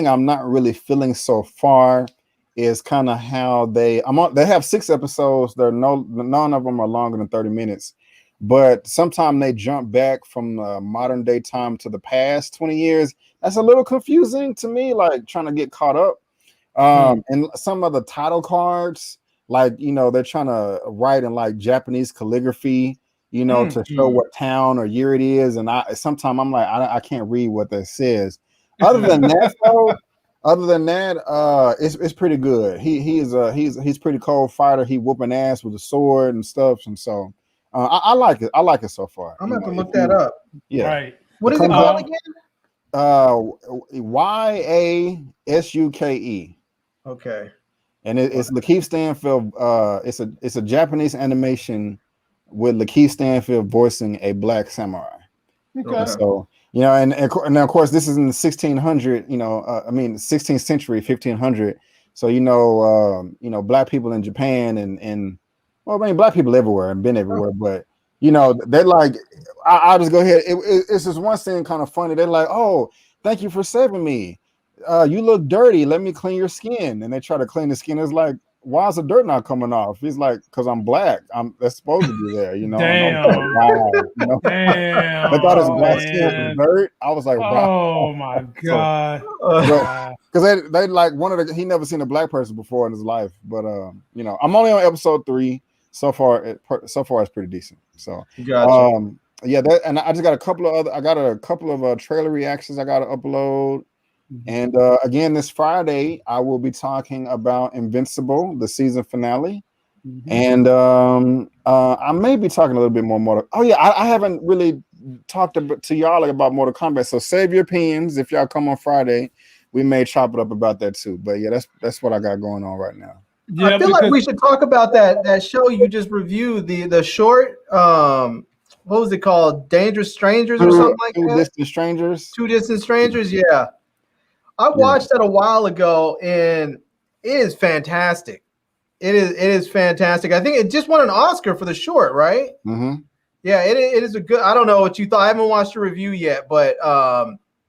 I'm not really feeling so far is kind of how they have 6 episodes. None of them are longer than 30 minutes, but sometimes they jump back from modern day time to the past 20 years. That's a little confusing to me, like trying to get caught up. And some of the title cards, like, they're trying to write in like Japanese calligraphy, to show what town or year it is. And sometimes I'm like, I can't read what that says. Other than that, it's pretty good. He's pretty cold fighter. He whooping ass with a sword and stuff. And so I like it. I like it so far. I'm gonna have to look that up. Yeah. Right. What is it called again? Yasuke. Okay. And it's Lakeith Stanfield. It's a Japanese animation with Lakeith Stanfield voicing a Black samurai. Okay. So, and of course this is in the 1600, 16th century, 1500. So, Black people in Japan and Black people everywhere and been everywhere, but they're like, I'll just go ahead. It's just one scene kind of funny. They're like, "Oh, thank you for saving me. You look dirty. Let me clean your skin." And they try to clean the skin. It's like, why is the dirt not coming off? He's like, because I'm Black. That's supposed to be there, Damn. Wow, Damn. They thought his black skin was dirt. I was like, wow. Oh my God. Because they like he never seen a Black person before in his life. But I'm only on episode 3 so far. So far, it's pretty decent. So Gotcha. and I just got a couple of trailer reactions I got to upload. And again, this Friday, I will be talking about Invincible, the season finale. And I may be talking a little bit more I haven't really talked to y'all about Mortal Kombat. So save your opinions. If y'all come on Friday, we may chop it up about that too. But yeah, that's what I got going on right now. Yeah, I feel like we should talk about that show you just reviewed, the short. What was it called? Dangerous Strangers or something like that? Two Distant Strangers. Yeah. I watched that a while ago, and it is fantastic. It is fantastic. I think it just won an Oscar for the short, right? Yeah, it is a good. I don't know what you thought. I haven't watched the review yet, but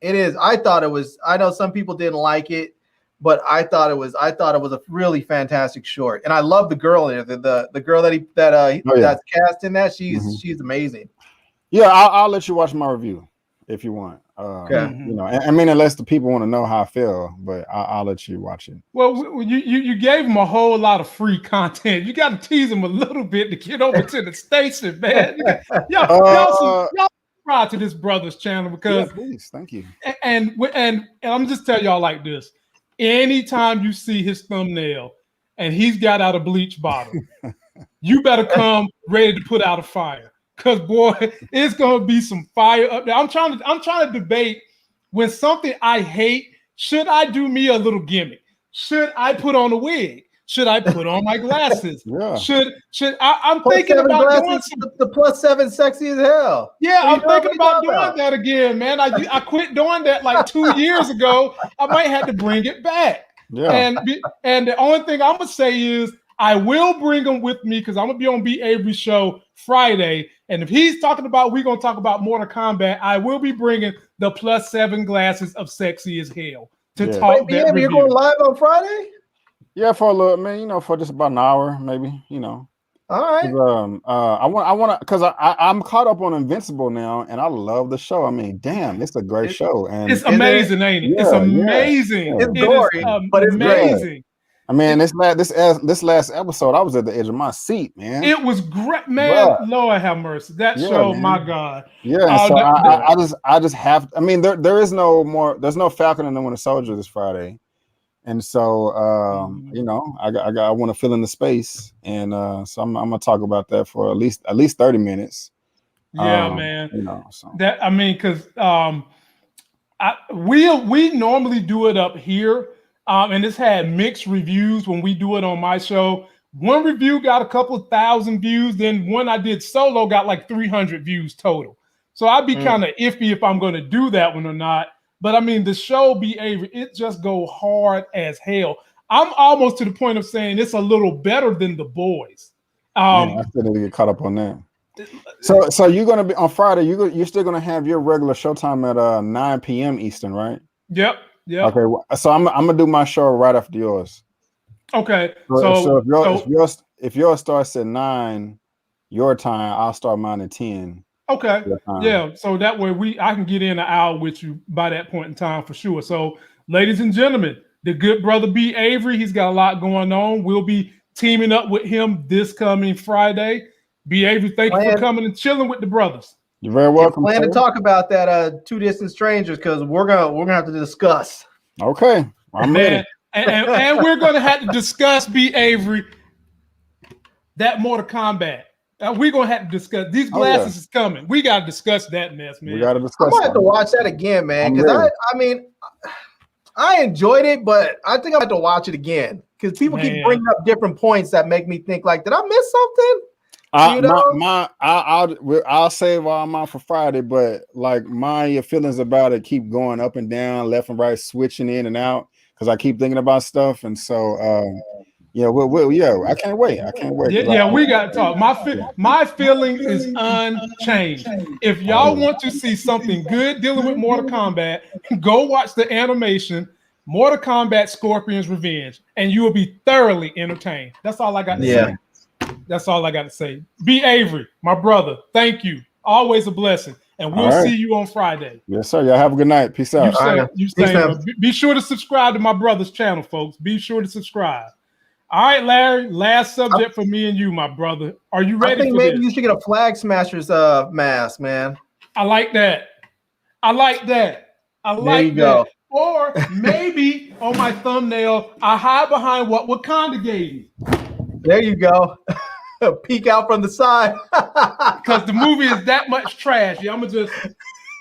it is. I thought it was. I know some people didn't like it, but I thought it was a really fantastic short, and I love the girl in it. The girl that's cast in that. She's amazing. Yeah, I'll let you watch my review if you want. Okay. I mean, unless the people want to know how I feel, but I'll let you watch it. Well, you gave them a whole lot of free content. You got to tease them a little bit to get over to the station, man. Y'all subscribe to this brother's channel because please, thank you. And I'm just tell y'all like this: anytime you see his thumbnail and he's got out a bleach bottle, you better come ready to put out a fire. Cause boy, it's gonna be some fire up there. I'm trying to debate when something I hate, should I do me a little gimmick? Should I put on a wig? Should I put on my glasses? Yeah. Should I'm Plus thinking 7 about doing glasses, some. the plus 7 sexy as hell. Yeah, What I'm thinking you about talking doing about? that again, man. I quit doing that like 2 years ago. I might have to bring it back. Yeah. And the only thing I'm gonna say is I will bring them with me because I'm gonna be on B. Avery's show Friday. And if he's talking about we're gonna talk about Mortal Kombat, I will be bringing the plus 7 glasses of sexy as hell to talk that review. You're going live on Friday? Yeah, for a little, man, you know, for just about an hour, maybe, you know. All right. I want to, because I'm caught up on Invincible now, and I love the show. I mean, damn, it's a great show, and it's amazing, ain't it? Yeah, it's amazing. Yeah. It's gory, but it's amazing. great. I mean, this last episode, I was at the edge of my seat, man. It was great, man. Bruh. Lord have mercy. That show, man. my God. Yeah, so I just have. I mean, there's no Falcon and the Winter Soldier this Friday. And so, you know, I want to fill in the space, and so I'm gonna talk about that for at least 30 minutes. Yeah, man. You know, so that I mean, because we normally do it up here, and it's had mixed reviews when we do it on my show. One review got a couple of thousand views, then one I did solo got like 300 views total. So I'd be kind of iffy if I'm going to do that one or not. But I mean, the show, B. Avery, it just go hard as hell. I'm almost to the point of saying it's a little better than The Boys. I still need to get caught up on that. So you're gonna be on Friday. You're still gonna have your regular showtime at 9 p.m. Eastern, right? Yep. Okay. So I'm gonna do my show right after yours. Okay. So if yours starts at 9 your time, I'll start mine at 10. Okay. Yeah. So that way I can get in an hour with you by that point in time for sure. So, ladies and gentlemen, the good brother B. Avery, he's got a lot going on. We'll be teaming up with him this coming Friday. B. Avery, thank you for coming and chilling with the brothers. You're very welcome. Plan to talk about that Two Distant Strangers because we're gonna have to discuss. Okay. I'm ready. And we're gonna have to discuss B. Avery that Mortal Kombat. We're gonna have to discuss these glasses is coming. We gotta discuss that mess, man. We gotta discuss. I'm gonna have to watch that again, man. Because I mean, I enjoyed it, but I think I have to watch it again because people keep bringing up different points that make me think like, did I miss something? I'll save all mine for Friday, but like my feelings about it keep going up and down, left and right, switching in and out because I keep thinking about stuff, and so I can't wait. Yeah, we got to talk. My feeling is unchanged. If y'all want to see something good dealing with Mortal Kombat, go watch the animation Mortal Kombat Scorpion's Revenge, and you will be thoroughly entertained. That's all I got to say. That's all I got to say. B. Avery, my brother, thank you. Always a blessing. And we'll see you on Friday. Yes, sir. Y'all have a good night. Peace out. Be sure to subscribe to my brother's channel, folks. Be sure to subscribe. All right, Larry, last subject for me and you, my brother. Are you ready? I think maybe you should get a Flag Smashers mask, man. I like that. There you go. Or maybe on my thumbnail, I hide behind what Wakanda gave me. There you go. Peek out from the side. Because the movie is that much trash. Yeah, I'm gonna just.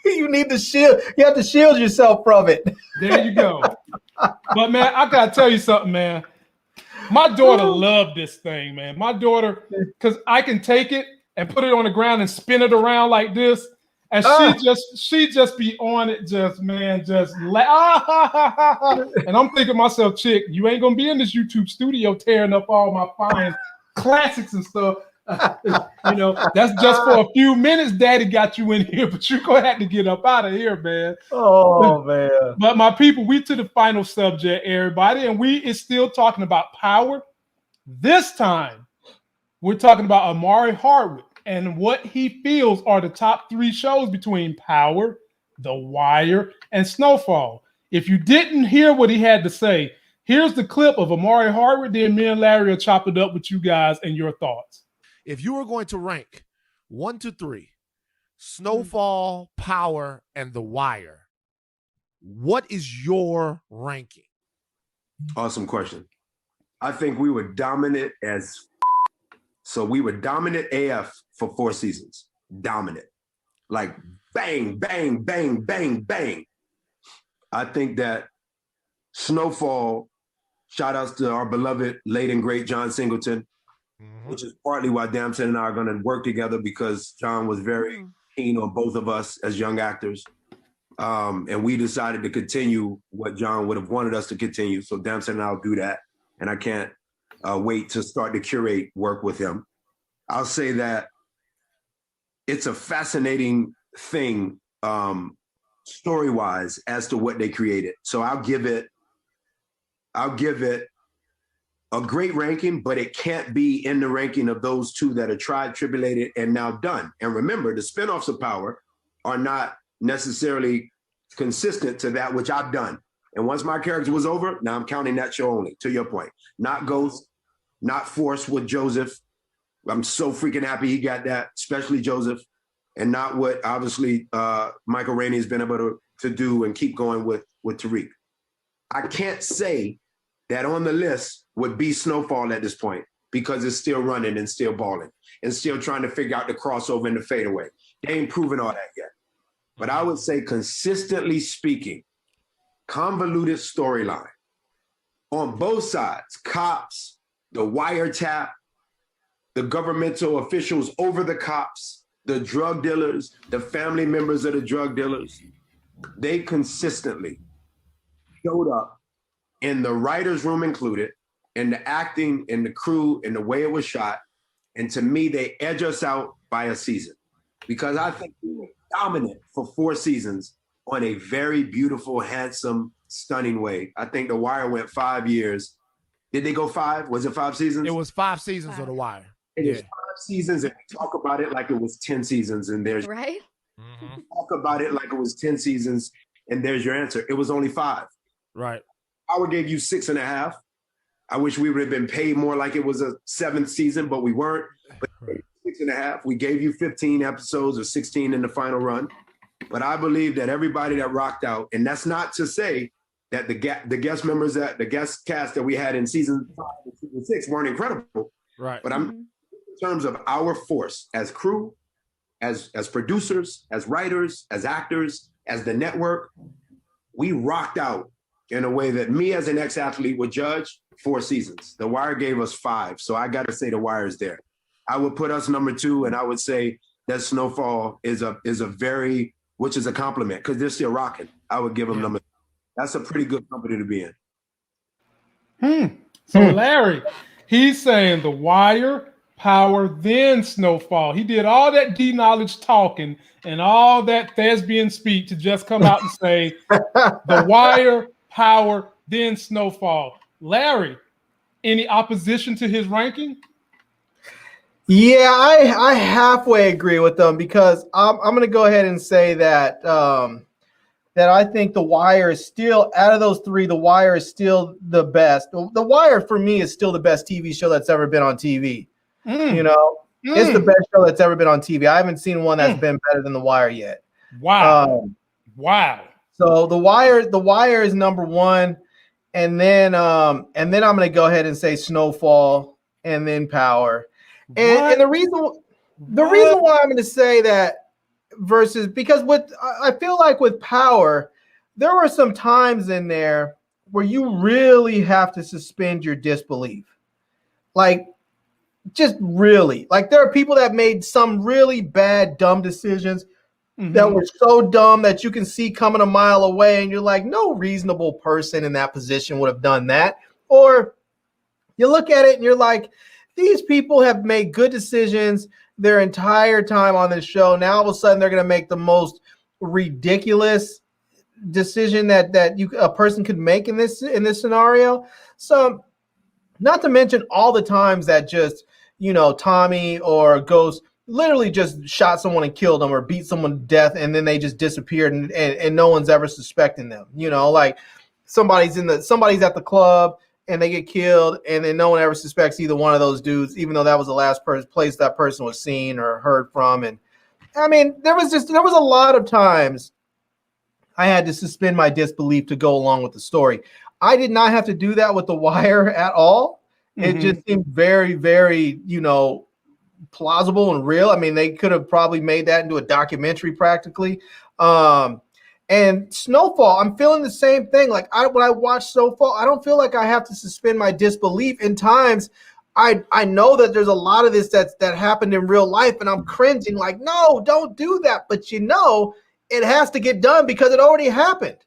You need the shield. You have to shield yourself from it. There you go. But man, I gotta tell you something, man. My daughter loved this thing, man. My daughter, because I can take it and put it on the ground and spin it around like this, and she just be on it, and I'm thinking to myself, chick, you ain't gonna be in this YouTube studio tearing up all my fine classics and stuff. That's just for a few minutes. Daddy got you in here, but you're gonna have to get up out of here, man. Oh man! But my people, we to the final subject, everybody, and we is still talking about power. This time, we're talking about Amari Hardwick and what he feels are the top 3 shows between Power, The Wire, and Snowfall. If you didn't hear what he had to say, here's the clip of Amari Hardwick. Then me and Larry will chop it up with you guys and your thoughts. If you were going to rank 1 to 3, Snowfall, Power, and The Wire, what is your ranking? Awesome question. I think we were dominant so we were dominant AF for 4 seasons. Dominant. Like bang, bang, bang, bang, bang. I think that Snowfall Shout outs to our beloved late and great John Singleton, which is partly why Damson and I are going to work together, because John was very keen on both of us as young actors. And we decided to continue what John would have wanted us to continue. So Damson and I'll do that. And I can't wait to start to curate work with him. I'll say that it's a fascinating thing story-wise as to what they created. So I'll give it a great ranking, but it can't be in the ranking of those two that are tried, tribulated, and now done. And remember, the spinoffs of Power are not necessarily consistent to that which I've done. And once my character was over, now I'm counting that show only, to your point. Not Ghost, not Force with Joseph. I'm so freaking happy he got that, especially Joseph. And not what, obviously, Michael Rainey has been able to do and keep going with Tariq. I can't say that on the list would be Snowfall at this point, because it's still running and still balling and still trying to figure out the crossover and the fadeaway. They ain't proven all that yet. But I would say, consistently speaking, convoluted storyline on both sides, cops, the wiretap, the governmental officials over the cops, the drug dealers, the family members of the drug dealers. They consistently showed up, in the writer's room included, in the acting, in the crew, in the way it was shot. And to me, they edge us out by a season, because I think we were dominant for 4 seasons on a very beautiful, handsome, stunning way. I think The Wire went 5 years. Did they go 5? Was it 5 seasons? It was 5 seasons of The Wire. It is 5 seasons, and we talk about it like it was 10 seasons, and there's right. Talk about it like it was 10 seasons, and there's your answer. It was only 5. Right. Power gave you 6.5. I wish we would have been paid more like it was a 7th season, but we weren't. But 6.5. We gave you 15 episodes or 16 in the final run. But I believe that everybody that rocked out, and that's not to say that the guest members, that the guest cast that we had in season 5 and season 6 weren't incredible. Right. But I'm in terms of our force as crew, as producers, as writers, as actors, as the network, we rocked out in a way that me as an ex-athlete would judge 4 seasons. The Wire gave us 5, so I got to say The Wire is there. I would put us number 2, and I would say that Snowfall is a very, which is a compliment, because they're still rocking. I would give them number 2. That's a pretty good company to be in. So Larry, he's saying The Wire, Power, then Snowfall. He did all that D-knowledge talking and all that thespian speak to just come out and say The Wire, Power, then Snowfall. Larry, any opposition to his ranking? Yeah, I halfway agree with them, because I'm going to go ahead and say that that I think The Wire is still, out of those 3, The Wire is still the best. The Wire, for me, is still the best TV show that's ever been on TV. You know, it's the best show that's ever been on TV. I haven't seen one that's been better than The Wire yet. Wow. Wow. So The Wire is number 1. And then I'm going to go ahead and say Snowfall, and then Power. And the reason why I'm going to say that versus, because I feel like with Power, there were some times in there where you really have to suspend your disbelief. Like, just really, like, there are people that made some really bad, dumb decisions that were so dumb that you can see coming a mile away, and you're like, no reasonable person in that position would have done that. Or you look at it and you're like, these people have made good decisions their entire time on this show. Now all of a sudden they're going to make the most ridiculous decision that a person could make in this scenario. So, not to mention all the times that just, Tommy or Ghost literally just shot someone and killed them, or beat someone to death, and then they just disappeared, and no one's ever suspecting them. Like somebody's at the club and they get killed, and then no one ever suspects either one of those dudes, even though that was the last place that person was seen or heard from. And I mean, there was a lot of times I had to suspend my disbelief to go along with the story. I did not have to do that with The Wire at all. It just seemed very, very, plausible and real. I mean, they could have probably made that into a documentary practically. And And Snowfall, I'm feeling the same thing. Like when I watch Snowfall, I don't feel like I have to suspend my disbelief. In times, I know that there's a lot of this that happened in real life, and I'm cringing like, no, don't do that. But it has to get done because it already happened,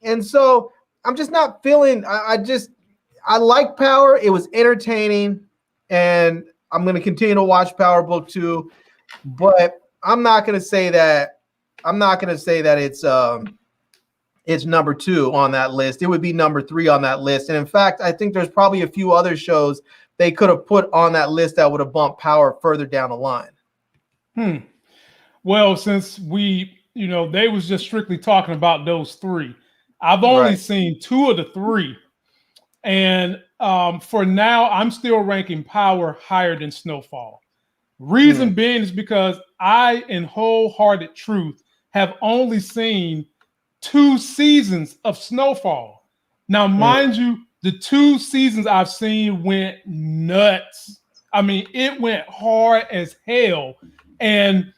And so I'm just not feeling. I like Power. It was entertaining, and I'm going to continue to watch Power Book 2, but I'm not going to say that. I'm not going to say that it's number 2 on that list. It would be number 3 on that list. And in fact, I think there's probably a few other shows they could have put on that list that would have bumped Power further down the line. Well, since they was just strictly talking about those 3. I've only seen 2 of the 3. And for now, I'm still ranking Power higher than Snowfall. Reason being is because I, in wholehearted truth, have only seen 2 seasons of Snowfall. Now, mind you, the 2 seasons I've seen went nuts. I mean, it went hard as hell. And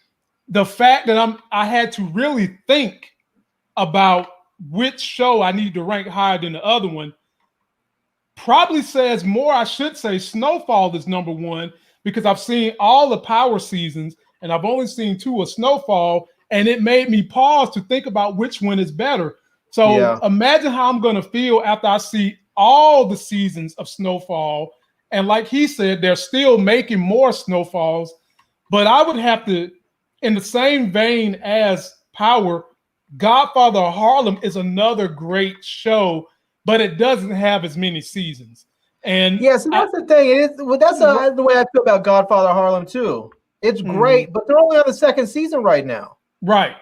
the fact that I had to really think about which show I need to rank higher than the other one probably says more. I should say Snowfall is number 1 because I've seen all the Power seasons and I've only seen 2 of Snowfall, and it made me pause to think about which one is better. So imagine how I'm going to feel after I see all the seasons of Snowfall. And like he said, they're still making more Snowfalls, but I would have to, in the same vein as Power, Godfather of Harlem is another great show, but it doesn't have as many seasons. And yes, and that's the thing. That's the way I feel about Godfather of Harlem too. It's great, but they're only on the 2nd season right now. Right.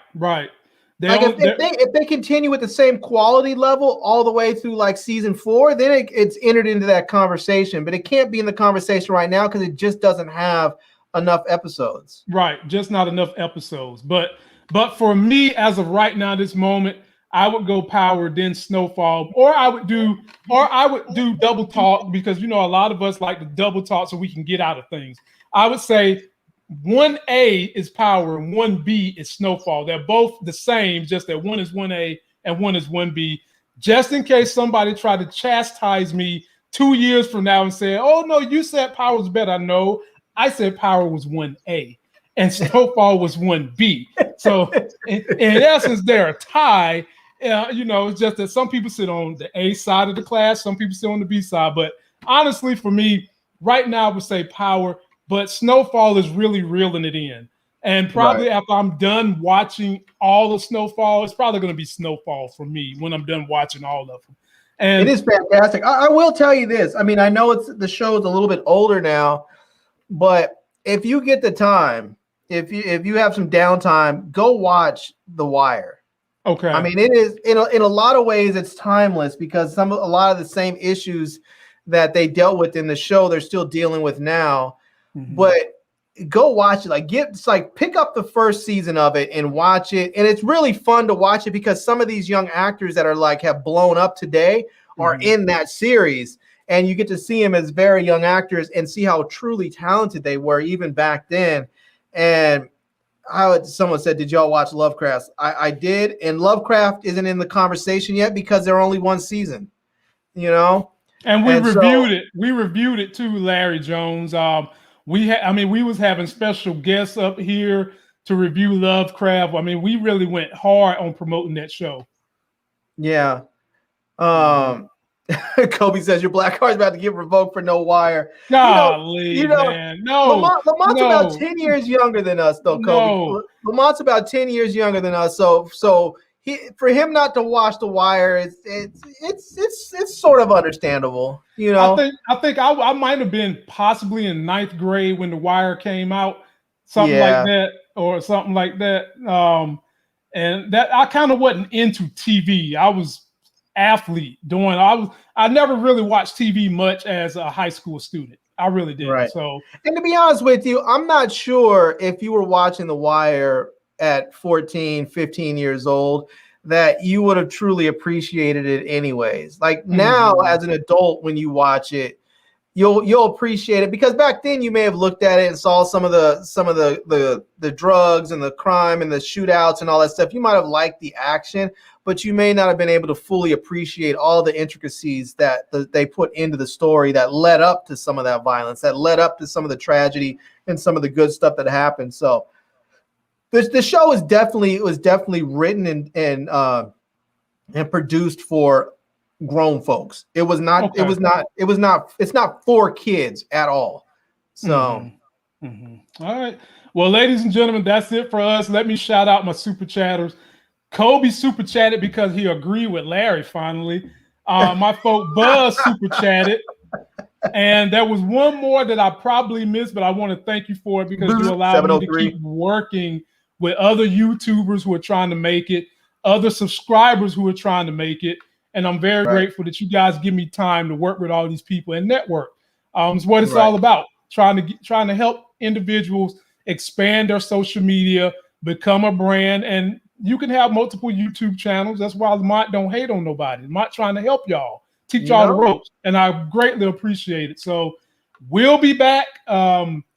If they continue with the same quality level all the way through like season 4, then it's entered into that conversation. But it can't be in the conversation right now because it just doesn't have enough episodes. Right, just not enough episodes. But for me, as of right now, this moment, I would go Power, then Snowfall, or I would do Double Talk because a lot of us like to double talk so we can get out of things. I would say 1A is Power and 1B is Snowfall. They're both the same, just that one is 1A and one is 1B. Just in case somebody tried to chastise me 2 years from now and say, "Oh no, you said Power was better." No, I said Power was 1A and Snowfall was 1B. So in essence, they're a tie. It's just that some people sit on the A side of the class, some people sit on the B side. But honestly, for me, right now, I would say Power. But Snowfall is really reeling it in. And probably after I'm done watching all of Snowfall, it's probably going to be Snowfall for me when I'm done watching all of them. And it is fantastic. I will tell you this. I mean, I know the show is a little bit older now, but if you get the time, if you have some downtime, go watch The Wire. Okay. I mean, it is in a lot of ways it's timeless because a lot of the same issues that they dealt with in the show they're still dealing with now. But go watch it. Pick up the first season of it and watch it. And it's really fun to watch it because some of these young actors that are have blown up today are in that series. And you get to see them as very young actors and see how truly talented they were even back then. And someone said, "Did y'all watch Lovecraft?" I did. And Lovecraft isn't in the conversation yet because they're only 1 season, And we reviewed it. We reviewed it too, Larry Jones. We was having special guests up here to review Lovecraft. I mean, we really went hard on promoting that show. Yeah. Kobe says your black card's about to get revoked for no wire. Golly, man. No. Lamont's about 10 years younger than us, though, Kobe. No. Lamont's about 10 years younger than us. So for him not to watch The Wire, it's sort of understandable, I think I might have been possibly in 9th grade when The Wire came out, something like that, or something like that. And that I kind of wasn't into TV. I was athlete I never really watched TV much as a high school student. I really didn't. Right. So, and to be honest with you, I'm not sure if you were watching The Wire at 14, 15 years old, that you would have truly appreciated it anyways. Now, as an adult, when you watch it, you'll appreciate it, because back then you may have looked at it and saw some of the drugs and the crime and the shootouts and all that stuff. You might have liked the action, but you may not have been able to fully appreciate all the intricacies that they put into the story that led up to some of that violence, that led up to some of the tragedy and some of the good stuff that happened. So the show was definitely written and produced for grown folks. It's not for kids at all. So All right. Well, ladies and gentlemen, that's it for us. Let me shout out my super chatters. Kobe super chatted because he agreed with Larry finally. My folk Buzz super chatted. And there was one more that I probably missed, but I want to thank you for it because you allowed me to keep working with other YouTubers who are trying to make it, other subscribers who are trying to make it. And I'm very grateful that you guys give me time to work with all these people and network. It's what it's all about, trying to help individuals expand their social media, become a brand. And you can have multiple YouTube channels. That's why Lamont don't hate on nobody. Lamont trying to help y'all, teach y'all the ropes. And I greatly appreciate it. So we'll be back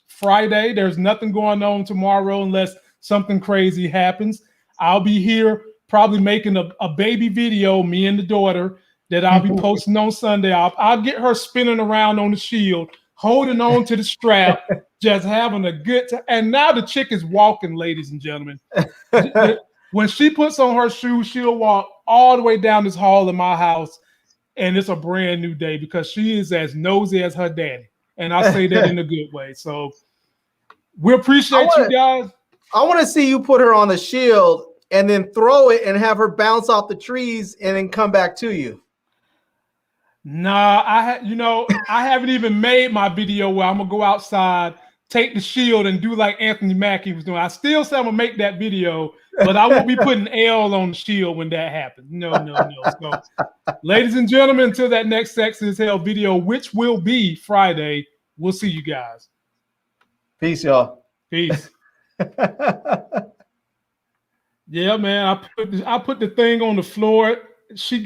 Friday. There's nothing going on tomorrow unless something crazy happens. I'll be here probably making a baby video, me and the daughter, that I'll be posting on Sunday. I'll get her spinning around on the shield, holding on to the strap, just having a good time. And now the chick is walking, ladies and gentlemen. When she puts on her shoes, she'll walk all the way down this hall in my house, and it's a brand new day because she is as nosy as her daddy. And I say that in a good way. So we appreciate you guys. I want to see you put her on the shield and then throw it and have her bounce off the trees and then come back to you. Nah, I haven't even made my video where I'm gonna go outside, take the shield, and do like Anthony Mackie was doing. I still say I'm gonna make that video, but I won't be putting L on the shield when that happens. No. So, ladies and gentlemen, until that next Sex is Hell video, which will be Friday, we'll see you guys. Peace, y'all. Peace. Yeah, man. I put the thing on the floor. She